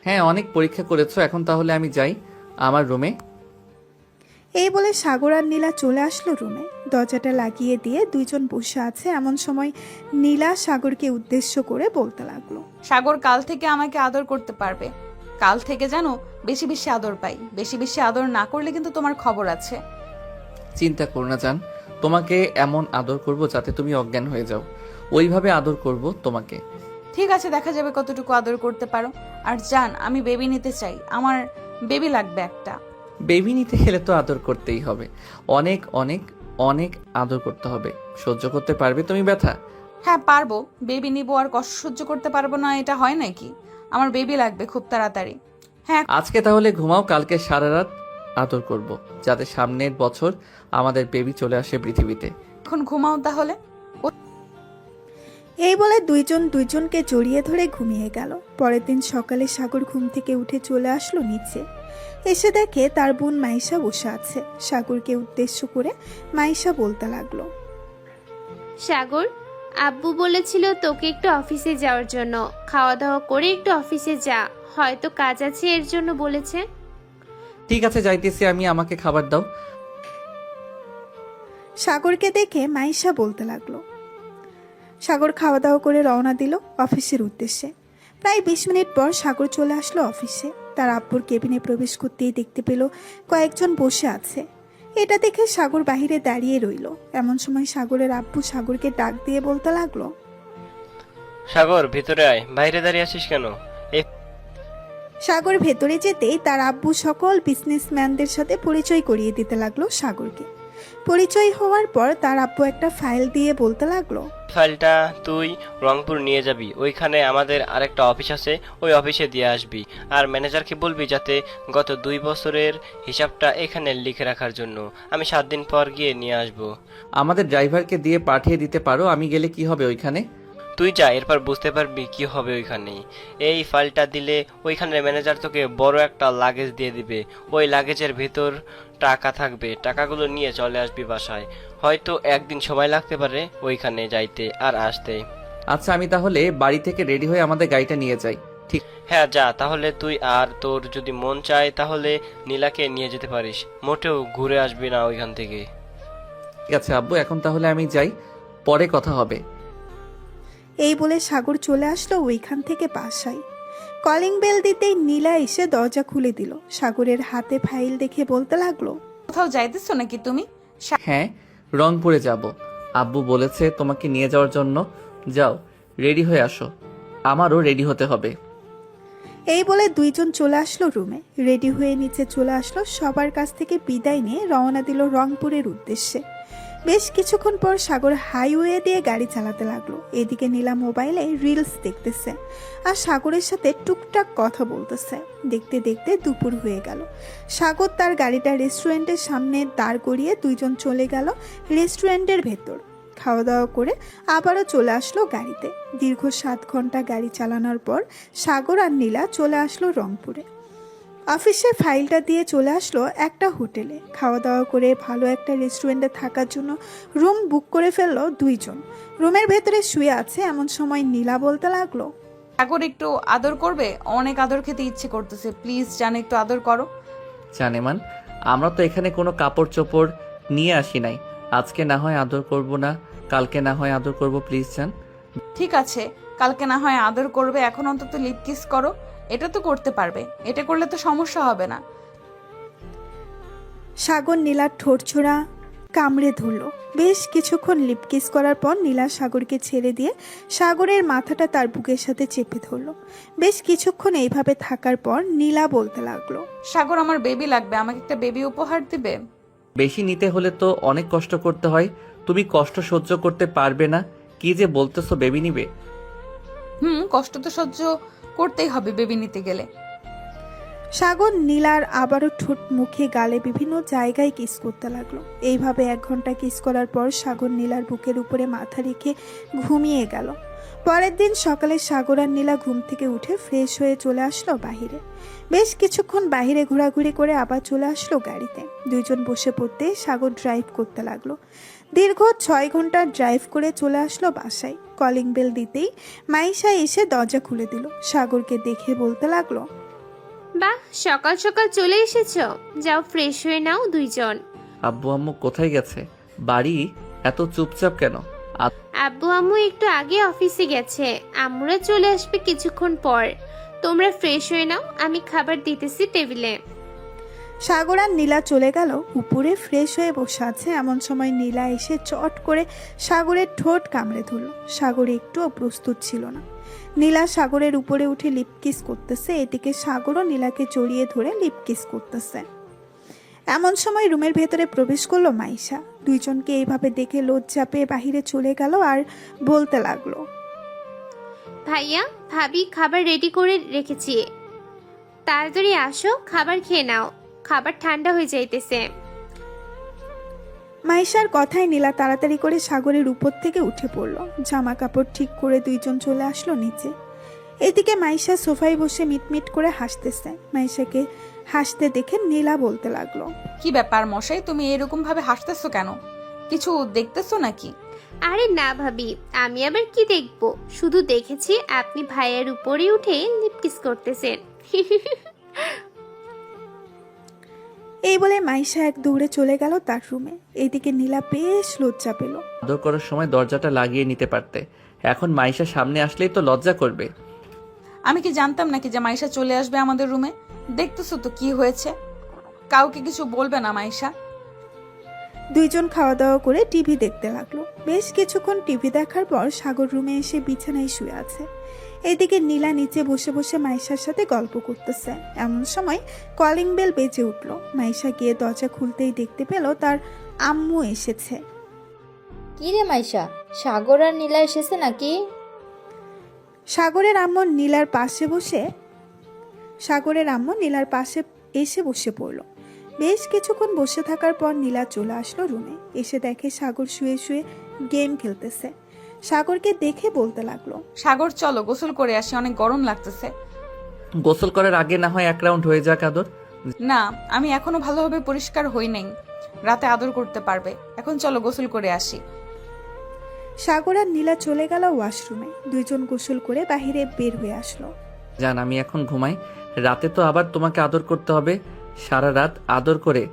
হ্যাঁ, অনেক পরীক্ষা করেছো। এখন তাহলে আমি যাই আমার রুমে। এই বলে সাগর আর নীলা চলে আসলো রুমে। দরজাটা লাগিয়ে দিয়ে দুইজন বসে আছে। এমন সময় নীলা সাগরকে উদ্দেশ্য করে বলতে লাগলো, সাগর কাল থেকে আমাকে আদর করতে পারবে। কাল থেকে জানো বেশি বেশি আদর পাই। বেশি বেশি আদর না করলে কিন্তু তোমার খবর আছে। চিন্তা করো না জান, তোমাকে এমন আদর করব যাতে তুমি অজ্ঞান হয়ে যাও। ওইভাবে আদর করব তোমাকে। ঠিক আছে, দেখা যাবে কতটুকু আদর করতে পারো। আর জান, আমি বেবি নিতে চাই। আমার বেবি লাগবে একটা। বেবি নিতে গেলে তো আদর করতেই হবে। অনেক অনেক অনেক আদর করতে হবে। সহ্য করতে পারবে তুমি ব্যথা? হ্যাঁ পারবো। বেবি নিবো আর কষ্ট সহ্য করতে পারবো না, এটা হয় নাকি? আমার বেবি লাগবে খুব তাড়াতাড়ি। হ্যাঁ, আজকে তাহলে ঘুমাও, কালকে সারা রাত আদর করব, যাতে সামনের বছর আমাদের বেবি চলে আসে পৃথিবীতে। এখন ঘুমাও তাহলে। এই বলে দুইজন দুইজনকে জড়িয়ে ধরে ঘুমিয়ে গেল। পরের দিন সকালে সাগর ঘুম থেকে উঠে চলে আসলো নিচে। এসে দেখে তার বোন মাইশা বসে আছে। সাগরকে উদ্দেশ্য করে মাইশা বলতে লাগলো, সাগর, আব্বু বলেছিল তোকে একটু অফিসে যাওয়ার জন্য। খাওয়া দাওয়া করে একটু অফিসে যা, হয়তো কাজ আছে এর জন্য বলেছে। ঠিক আছে যাইতেছি আমি, আমাকে খাবার দাও। সাগরকে দেখে মাইশা বলতে লাগলো। সাগর খাওয়া দাওয়া করে রওনা দিল অফিসের উদ্দেশ্যে। প্রায় 20 মিনিট পর সাগর চলে আসলো অফিসে। তার আব্বুর কেবিনে প্রবেশ করতেই দেখতে পেল কয়েকজন বসে আছে। এটা দেখে সাগর বাহিরে দাঁড়িয়ে রইল। এমন সময় সাগরের আব্বু সাগরকে ডাক দিয়ে বলতে লাগলো, সাগর ভিতরে আয়, বাইরে দাঁড়িয়ে আছিস কেন? সাগর ভেতরে যেতেই তার আব্বু সকল বিজনেসম্যানদের সাথে পরিচয় করিয়ে দিতে লাগলো সাগরকে। পরিচয় হওয়ার পর তার আব্বু একটা ফাইল দিয়ে বলতে লাগলো, ফাইলটা তুই রংপুর নিয়ে যাবি, ওইখানে আমাদের আরেকটা অফিস আছে, ওই অফিসে দিয়ে আসবি। আর ম্যানেজারকে বলবি যাতে গত 2 বছরের হিসাবটা এখানে লিখে রাখার জন্য। আমি 7 দিন পর গিয়ে নিয়ে আসবো। আমাদের ড্রাইভারকে দিয়ে পাঠিয়ে দিতে পারো, আমি গেলে কি হবে ওইখানে? তুই যা, এরপর বুঝতে পারবি কি হবে ওইখানে। এই ফাইলটা দিলে ওইখানের ম্যানেজার তোকে বড় একটা লাগেজ দিয়ে দিবে। ওই লাগেজের ভিতর টাকা থাকবে, টাকাগুলো নিয়ে চলে আসবি বাসায়। হয়তো 1 দিন সময় লাগতে পারে ওইখানে যাইতে আর আসতে। আচ্ছা আমি তাহলে বাড়ি থেকে রেডি হয়ে আমাদের গাড়িটা নিয়ে যাই। ঠিক? হ্যাঁ যা তাহলে তুই, আর তোর যদি মন চায় তাহলে নীলাকে নিয়ে যেতে পারিস, মোটেও ঘুরে আসবি না ওইখান থেকে। ঠিক আছে আব্বু, এখন তাহলে আমি যাই, পরে কথা হবে। এই বলে সাগর চলে আসলো ওইখান থেকে বাসায়। কলিং বেল দিতেই নীলা এসে দরজা খুলে দিল। সাগরের হাতে ফাইল দেখে বলতে লাগলো, কোথাও যাইতেছো নাকি তুমি? হ্যাঁ, রংপুরে যাব। আব্বু বলেছে তোমাকে নিয়ে যাওয়ার জন্য। যাও রেডি হয়ে আসো, আমারও রেডি হতে হবে। এই বলে দুইজন চলে আসলো রুমে। রেডি হয়ে নিচে চলে আসলো। সবার কাছ থেকে বিদায় নিয়ে রওনা দিল রংপুরের উদ্দেশ্যে। বেশ কিছুক্ষণ পর সাগর হাইওয়ে দিয়ে গাড়ি চালাতে লাগলো। এদিকে নীলা মোবাইলে রিলস দেখতেছে আর সাগরের সাথে টুকটাক কথা বলতেছে। দেখতে দেখতে দুপুর হয়ে গেল। সাগর তার গাড়িটা রেস্টুরেন্টের সামনে দাঁড় করিয়ে দুইজন চলে গেল রেস্টুরেন্টের ভেতর। খাওয়া দাওয়া করে আবারও চলে আসলো গাড়িতে। দীর্ঘ 7 ঘন্টা গাড়ি চালানোর পর সাগর আর নীলা চলে আসলো রংপুরে। অফিসের ফাইলটা দিয়ে চলে আসলো একটা হোটেলে। খাওয়া দাওয়া করে ভালো একটা রেস্টুরেন্টে থাকার জন্য রুম বুক করে ফেললো দুইজন। রুমের ভেতরে শুয়ে আছে। এমন সময় নীলা বলতে লাগলো, সাগর একটু আদর করবে? অনেক আদর খেতে ইচ্ছে করতেছে, প্লিজ জান একটু আদর করো। জানেমান, আমরা তো এখানে কোনো কাপড় চোপড় নিয়ে আসি নাই। আজকে না হয় আদর করব না, কালকে না হয় আদর করব, প্লিজ জান। ঠিক আছে, কালকে না হয় আদর করবে, এখন অন্তত লিপ কিস করো। এটা তো করতে পারবে, এটা করলে তো সমস্যা হবে না। সাগর নীলার ঠোঁট ছোড়া কামড়ে ধরলো। বেশ কিছুক্ষণ লিপ কিস করার পর নীলা সাগরকে ছেড়ে দিয়ে সাগরের মাথাটা তার বুকের সাথে চেপে ধরলো। বেশ কিছুক্ষণ এইভাবে থাকার পর নীলা বলতে লাগলো, সাগর আমার বেবি লাগবে, আমাকে একটা বেবি উপহার দিবে? বেশি নিতে হলে তো অনেক কষ্ট করতে হয়, তুমি কষ্ট সহ্য করতে পারবে না। কি যে বলতেছো, বেবি নিবে? কষ্ট তো সহ্য করতেই হবে বেবি নিতে গেলে। সাগর নীলার আবারও ঠোঁট, মুখে, গালে বিভিন্ন জায়গায় কিস করতে লাগলো। এইভাবে 1 ঘন্টা কিস করার পর সাগর নীলার বুকের উপরে মাথা রেখে ঘুমিয়ে গেল। পরের দিন সকালে সাগর আর নীলা ঘুম থেকে উঠে ফ্রেশ হয়ে চলে আসলো বাহিরে। বেশ কিছুক্ষণ বাহিরে ঘোরাঘুরি করে আবার চলে আসলো গাড়িতে। দুইজন বসে পড়তে সাগর ড্রাইভ করতে লাগলো। দীর্ঘ 6 ঘন্টা ড্রাইভ করে চলে আসলো বাসায়। কলিং বেল দিতেই মাইশা এসে দরজা খুলে দিল। সাগরকে দেখে বলতে লাগলো, বাহ, সকাল সকাল চলে এসেছো, যাও ফ্রেশ হয়ে নাও দুইজন। আব্বু আম্মু কোথায় গেছে? বাড়ি এত চুপচাপ কেন? আব্বু আম্মু একটু আগে অফিসে গেছে, আম্মুরা চলে আসবে কিছুক্ষণ পর। তোমরা ফ্রেশ হয়ে নাও, আমি খাবার দিতেছি টেবিলে। সাগর আর নীলা চলে গেল উপরে। ফ্রেশ হয়ে বসে আছে। এমন সময় নীলা এসে চট করে সাগরের ঠোঁট কামড়ে ধরল। সাগর একটুও প্রস্তুত ছিল না। নীলা সাগরের উপরে উঠে লিপ কিস করতেছে। এদিকে সাগরও নীলাকে জড়িয়ে ধরে লিপ কিস করতেছে। এমন সময় রুমের ভেতরে প্রবেশ করলো মাইশা। দুইজনকে এইভাবে দেখে লজ্জা পেয়ে বাহিরে চলে গেল আর বলতে লাগলো, ভাইয়া ভাবি খাবার রেডি করে রেখেছি, তাড়াতাড়ি আসো, খাবার খেয়ে নাও, খাবার ঠান্ডা হয়ে যাইতেছে। মাইশার কথায় নীলা তাড়াতাড়ি করে সাগরের উপর থেকে উঠে পড়ল। জামা কাপড় ঠিক করে দুইজন চলে আসলো নিচে। এদিকে মাইশা সোফায় বসে মিটমিট করে হাসতেছে। মাইশাকে হাসতে দেখে নীলা বলতে লাগলো, কি ব্যাপার মশাই, তুমি এরকম ভাবে হাসতেছো কেন? কিছু দেখতেছো নাকি? আরে না ভাবি, আমি আবার কি দেখবো, শুধু দেখেছি আপনি ভাইয়ের উপরে উঠে লিপকিস করতেছেন। এই বলে মাইশা এক দৌড়ে চলে গেল তার রুমে। এদিকে নীলা বেশ লজ্জা পেল। আদর করার সময় দরজাটা লাগিয়ে নিতে পারতে, এখন মাইশা সামনে আসলেই তো লজ্জা করবে। আমি কি জানতাম নাকি যে মাইশা চলে আসবে আমাদের রুমে? দেখতেছো তো কি হয়েছে। কাউকে কিছু বলবে না মাইশা। দুইজন খাওয়া দাওয়া করে টিভি দেখতে লাগলো। বেশ কিছুক্ষণ টিভি দেখার পর সাগর রুমে এসে বিছানায় শুয়ে আছে। এদিকে নীলা নিচে বসে বসে মাইশার সাথে গল্প করতেছে। এমন সময় কলিং বেল বেজে উঠল। মাইশা গিয়ে দরজা খুলতেই দেখতে পেল তার আম্মু এসেছে। কি রে মাইশা, সাগর আর নীলা এসেছে নাকি? সাগরের আম্মু নীলার পাশে এসে বসে পড়ল। বেশ কিছুক্ষণ বসে থাকার পর নীলা চলে আসলো রুমে। এসে দেখে সাগর শুয়ে শুয়ে গেম খেলতেছে। সাগরকে দেখে বলতে লাগলো, সাগর চলো গোসল করে আসি, অনেক গরম লাগতেছে। গোসল করার আগে না হয় এক রাউন্ড হয়ে যাক আদর। না, আমি এখনো ভালোভাবে পরিষ্কার হই নাই, রাতে আদর করতে পারবে। এখন চলো গোসল করে আসি। সাগর আর নীলা চলে গেল ওয়াশরুমে। দুইজন গোসল করে বাহিরে বের হয়ে আসলো। জান আমি এখন ঘুমাই, রাতে তো আবার তোমাকে আদর করতে হবে। সারা রাত আদর করে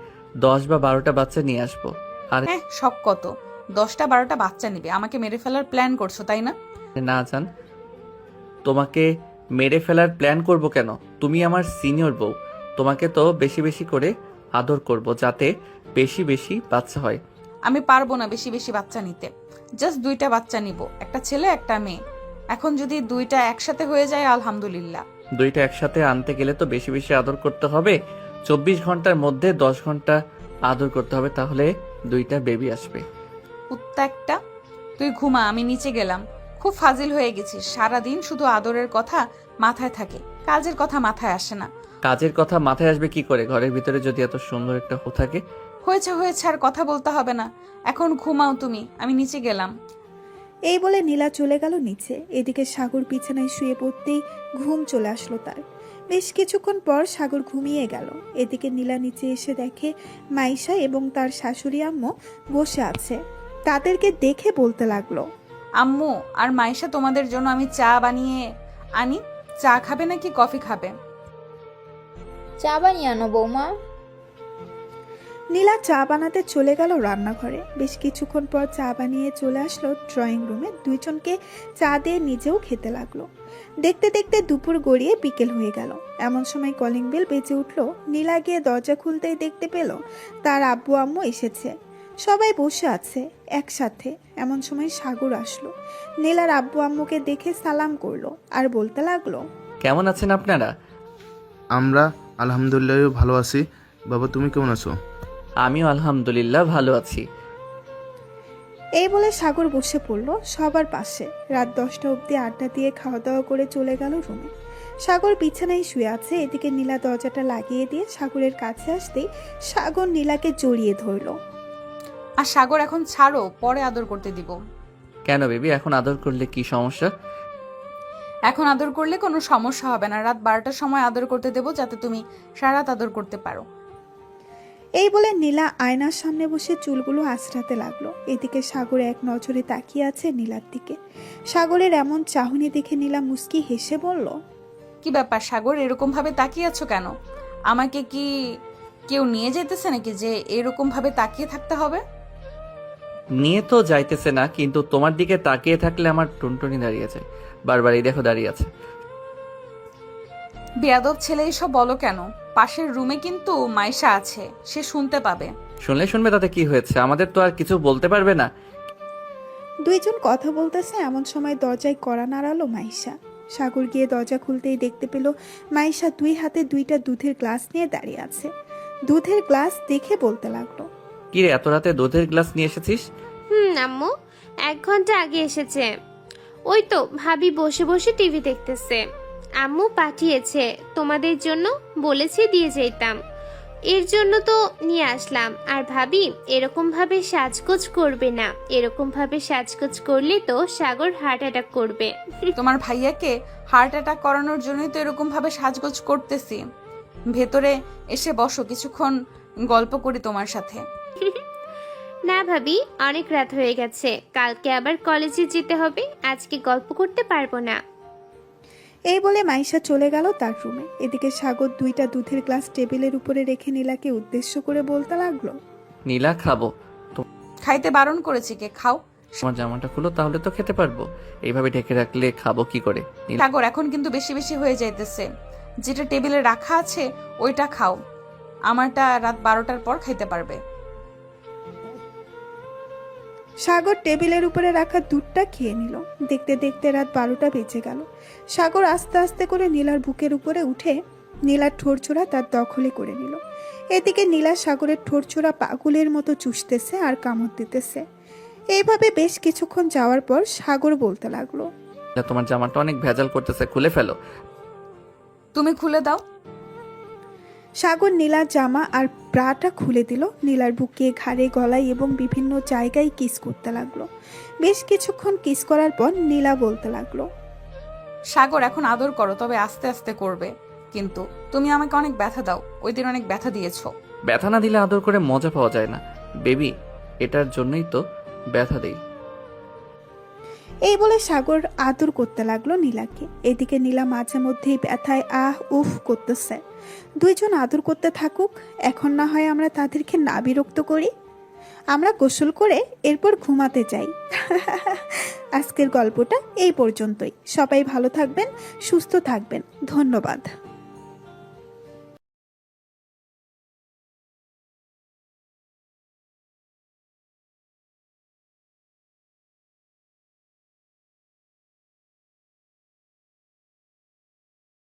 10 বা 12টা বাচ্চা নিয়ে আসবো। আর হ্যাঁ, শখ কত, 10টা 12টা বাচ্চা নিবে। আমাকে মেরে ফেলার প্ল্যান করছো তাই না? না জান, তোমাকে মেরে ফেলার প্ল্যান করব কেন? তুমি আমার সিনিয়র বউ, তোমাকে তো বেশি বেশি করে আদর করব যাতে বেশি বেশি বাচ্চা হয়। আমি পারবো না বেশি বেশি বাচ্চা নিতে। জাস্ট 2টা বাচ্চা নিব, একটা ছেলে একটা মেয়ে। এখন যদি 2টা একসাথে হয়ে যায় আলহামদুলিল্লাহ। 2টা একসাথে আনতে গেলে তো বেশি বেশি আদর করতে হবে। 24 ঘন্টার মধ্যে 10 ঘন্টা আদর করতে হবে, তাহলে 2টা বেবি আসবে। কুত্তা একটা, তুই ঘুমা, আমি নিচে গেলাম। খুব ফাজিল হয়ে গেছিস, সারাদিন শুধু আদরের কথা মাথায় থাকে, কাজের কথা মাথায় আসে না। কাজের কথা মাথায় আসবে কি করে, ঘরের ভিতরে যদি এত সুন্দর একটা হো থাকে। হয়েছে আর কথা বলতে হবে না, এখন ঘুমাও তুমি, আমি নিচে গেলাম। এই বলে নীলা চলে গেল নিচে। এদিকে সাগর বিছানায় শুয়ে পড়তেই ঘুম চলে আসলো তার। বেশ কিছুক্ষণ পর সাগর ঘুমিয়ে গেল। এদিকে নীলা নিচে এসে দেখে মাইশা এবং তার শাশুড়ি আম্মু বসে আছে। তাদেরকে দেখে বলতে লাগলো, আম্মু আর মাইশা, তোমাদের জন্য আমি চা বানিয়ে আনি। চা খাবে নাকি কফি খাবে? চা বানিয়ে আনো বৌমা। নীলা চা বানাতে চলে গেল রান্নাঘরে। বেশ কিছুক্ষণ পর চা বানিয়ে চলে আসলো ড্রয়িং রুমে। দুইজনকে চা দিয়ে নিজেও খেতে লাগলো। দেখতে দেখতে দুপুর গড়িয়ে বিকেল হয়ে গেল। এমন সময় কলিং বেল বেজে উঠলো। নীলা গিয়ে দরজা খুলতেই দেখতে পেল তার আব্বু আম্মু এসেছে। সবাই বসে আছে একসাথে। এমন সময় সাগর আসলো। নীলার আব্বু আম্মুকে দেখে সালাম করলো আর বলতে লাগলো, কেমন আছেন আপনারা? আমরা আলহামদুলিল্লাহ ভালো আছি। বাবা তুমি কেমন আছো? আমিও আলহামদুলিল্লাহ ভালো আছি। এই বলে সাগর বসে পড়লো সবার পাশে। রাত 10টা অবধি আড্ডা দিয়ে খাওয়া দাওয়া করে চলে গেল রুমে। সাগর বিছানায় শুয়ে আছে। এদিকে নীলা দরজাটা লাগিয়ে দিয়ে সাগরের কাছে আসতেই সাগর নীলাকে জড়িয়ে ধরলো। আর সাগর এখন ছাড়ো, পরে আদর করতে দিব। কেন বেবি, এখন আদর করলে কি সমস্যা? এখন আদর করলে কোনো সমস্যা হবে না। রাত 12টার সময় আদর করতে দেবো, যাতে তুমি সারা রাত আদর করতে পারো। এই বলে নীলা আয়নার সামনে বসে চুলগুলো আঁচড়াতে লাগলো। এদিকে সাগর এক নজরে তাকিয়ে আছে নীলার দিকে। সাগরের এমন চাহনি দেখে নীলা মুস্কি হেসে বলল, কি ব্যাপার সাগর, এরকম ভাবে তাকিয়ে আছো কেন? আমাকে কি কেউ নিয়ে যেতেছে নাকি যে এরকম ভাবে তাকিয়ে থাকতে হবে? নিয়ে তো যাইতেছে না, কিন্তু তোমার দিকে তাকিয়ে থাকলে আমার টুনটুনি দাঁড়িয়ে যায়। বারবার এই দেখো দাঁড়িয়ে আছে। বেয়াদব ছেলে, এসব বলো কেন? পাশের রুমে কিন্তু মাইশা আছে, সে শুনতে পাবে। শুনলে শুনবে, তাতে কি হয়েছে? আমাদের তো আর কিছু বলতে পারবে না। দুইজন কথা বলতেছে। এমন সময় দরজায় কড়া নাড়ালো মাইশা। সাগর গিয়ে দরজা খুলতেই দেখতে পেল মাইশা 2 হাতে 2টা দুধের গ্লাস নিয়ে দাঁড়িয়ে আছে। দুধের গ্লাস দেখে বলতে লাগলো, কি রে, এত রাতে দুধের গ্লাস নিয়ে এসেছিস? আম্মু 1 ঘন্টা আগে এসেছে। ওই তো ভাবি বসে বসে টিভি দেখতেছে। আম্মু পাঠিয়েছে তোমাদের জন্য, বলেছি দিয়ে যেতাম। এর জন্য তো নিয়ে আসলাম। আর ভাবি, এরকম ভাবে সাজগোজ করবে না। এরকম ভাবে সাজগোজ করলে তো সাগর হার্ট অ্যাটাক করবে। তোমার ভাইয়াকে হার্ট অ্যাটাক করানোর জন্যই তো এরকম ভাবে সাজগোজ করতেছি। ভেতরে এসে বসো, কিছুক্ষণ গল্প করি তোমার সাথে। না ভাবি, অনেক রাত হয়ে গেছে, কালকে আবার কলেজে যেতে হবে, আজকে গল্প করতে পারবো না। এই বলে মাইশা চলে গেল তার রুমে। এদিকে সাগর 2টা দুধের গ্লাস টেবিলের উপরে রেখে নীলাকে উদ্দেশ্য করে বলতে লাগলো, নীলা খাবো। খাইতে বারণ করেছি কে? খাও। তোমার জামাটা খুলো, তাহলে তো খেতে পারবো। এইভাবে ঢেকে রাখলে খাবো কি করে? নীলা, সাগর, এখন কিন্তু বেশি বেশি হয়ে যাইতেছে। যেটা টেবিলে রাখা আছে ওইটা খাও, আমারটা রাত 12টার পর খাইতে পারবে। সাগর টেবিলের উপরে রাখা দুধটা খেয়ে নিল। দেখতে দেখতে রাত 12টা বেজে গেল। সাগর আস্তে আস্তে করে নীলার বুকের উপরে উঠে নীলার ঠোরছোড়া তার দখলে করে নিল। এদিকে নীলা সাগরের ঠোরছোড়া পাগলের মতো চুষতেছে আর কামড় দিতেছে। এইভাবে বেশ কিছুক্ষণ যাওয়ার পর সাগর বলতে লাগলো, তোমার জামাটা অনেক ভেজাল করতেছে, খুলে ফেলো। তুমি খুলে দাও। সাগর নীলার জামা আর ব্রাটা খুলে দিল। নীলার বুকে, ঘাড়ে, গলায় এবং বিভিন্ন জায়গায় কিস করতে লাগলো। বেশ কিছুক্ষণ কিস করার পর নীলা বলতে লাগলো, সাগর, এখন আদর করো, তবে আস্তে আস্তে করবে। কিন্তু তুমি আমাকে অনেক ব্যথা দাও, ওই দিন অনেক ব্যথা দিয়েছো। ব্যথা না দিলে আদর করে মজা পাওয়া যায় না বেবি, এটার জন্যই তো ব্যথা দেই। এই বলে সাগর আদর করতে লাগলো নীলাকে। এদিকে নীলা মাঝে মধ্যেই ব্যথায় আহ উফ করতেছে। দুইজন আদর করতে থাকুক, এখন না হয় আমরা তাদেরকে না বিরক্ত করি। আমরা গোসল করে এরপর ঘুমাতে যাই। আজকের গল্পটা এই পর্যন্তই। সবাই ভালো থাকবেন, সুস্থ থাকবেন। ধন্যবাদ।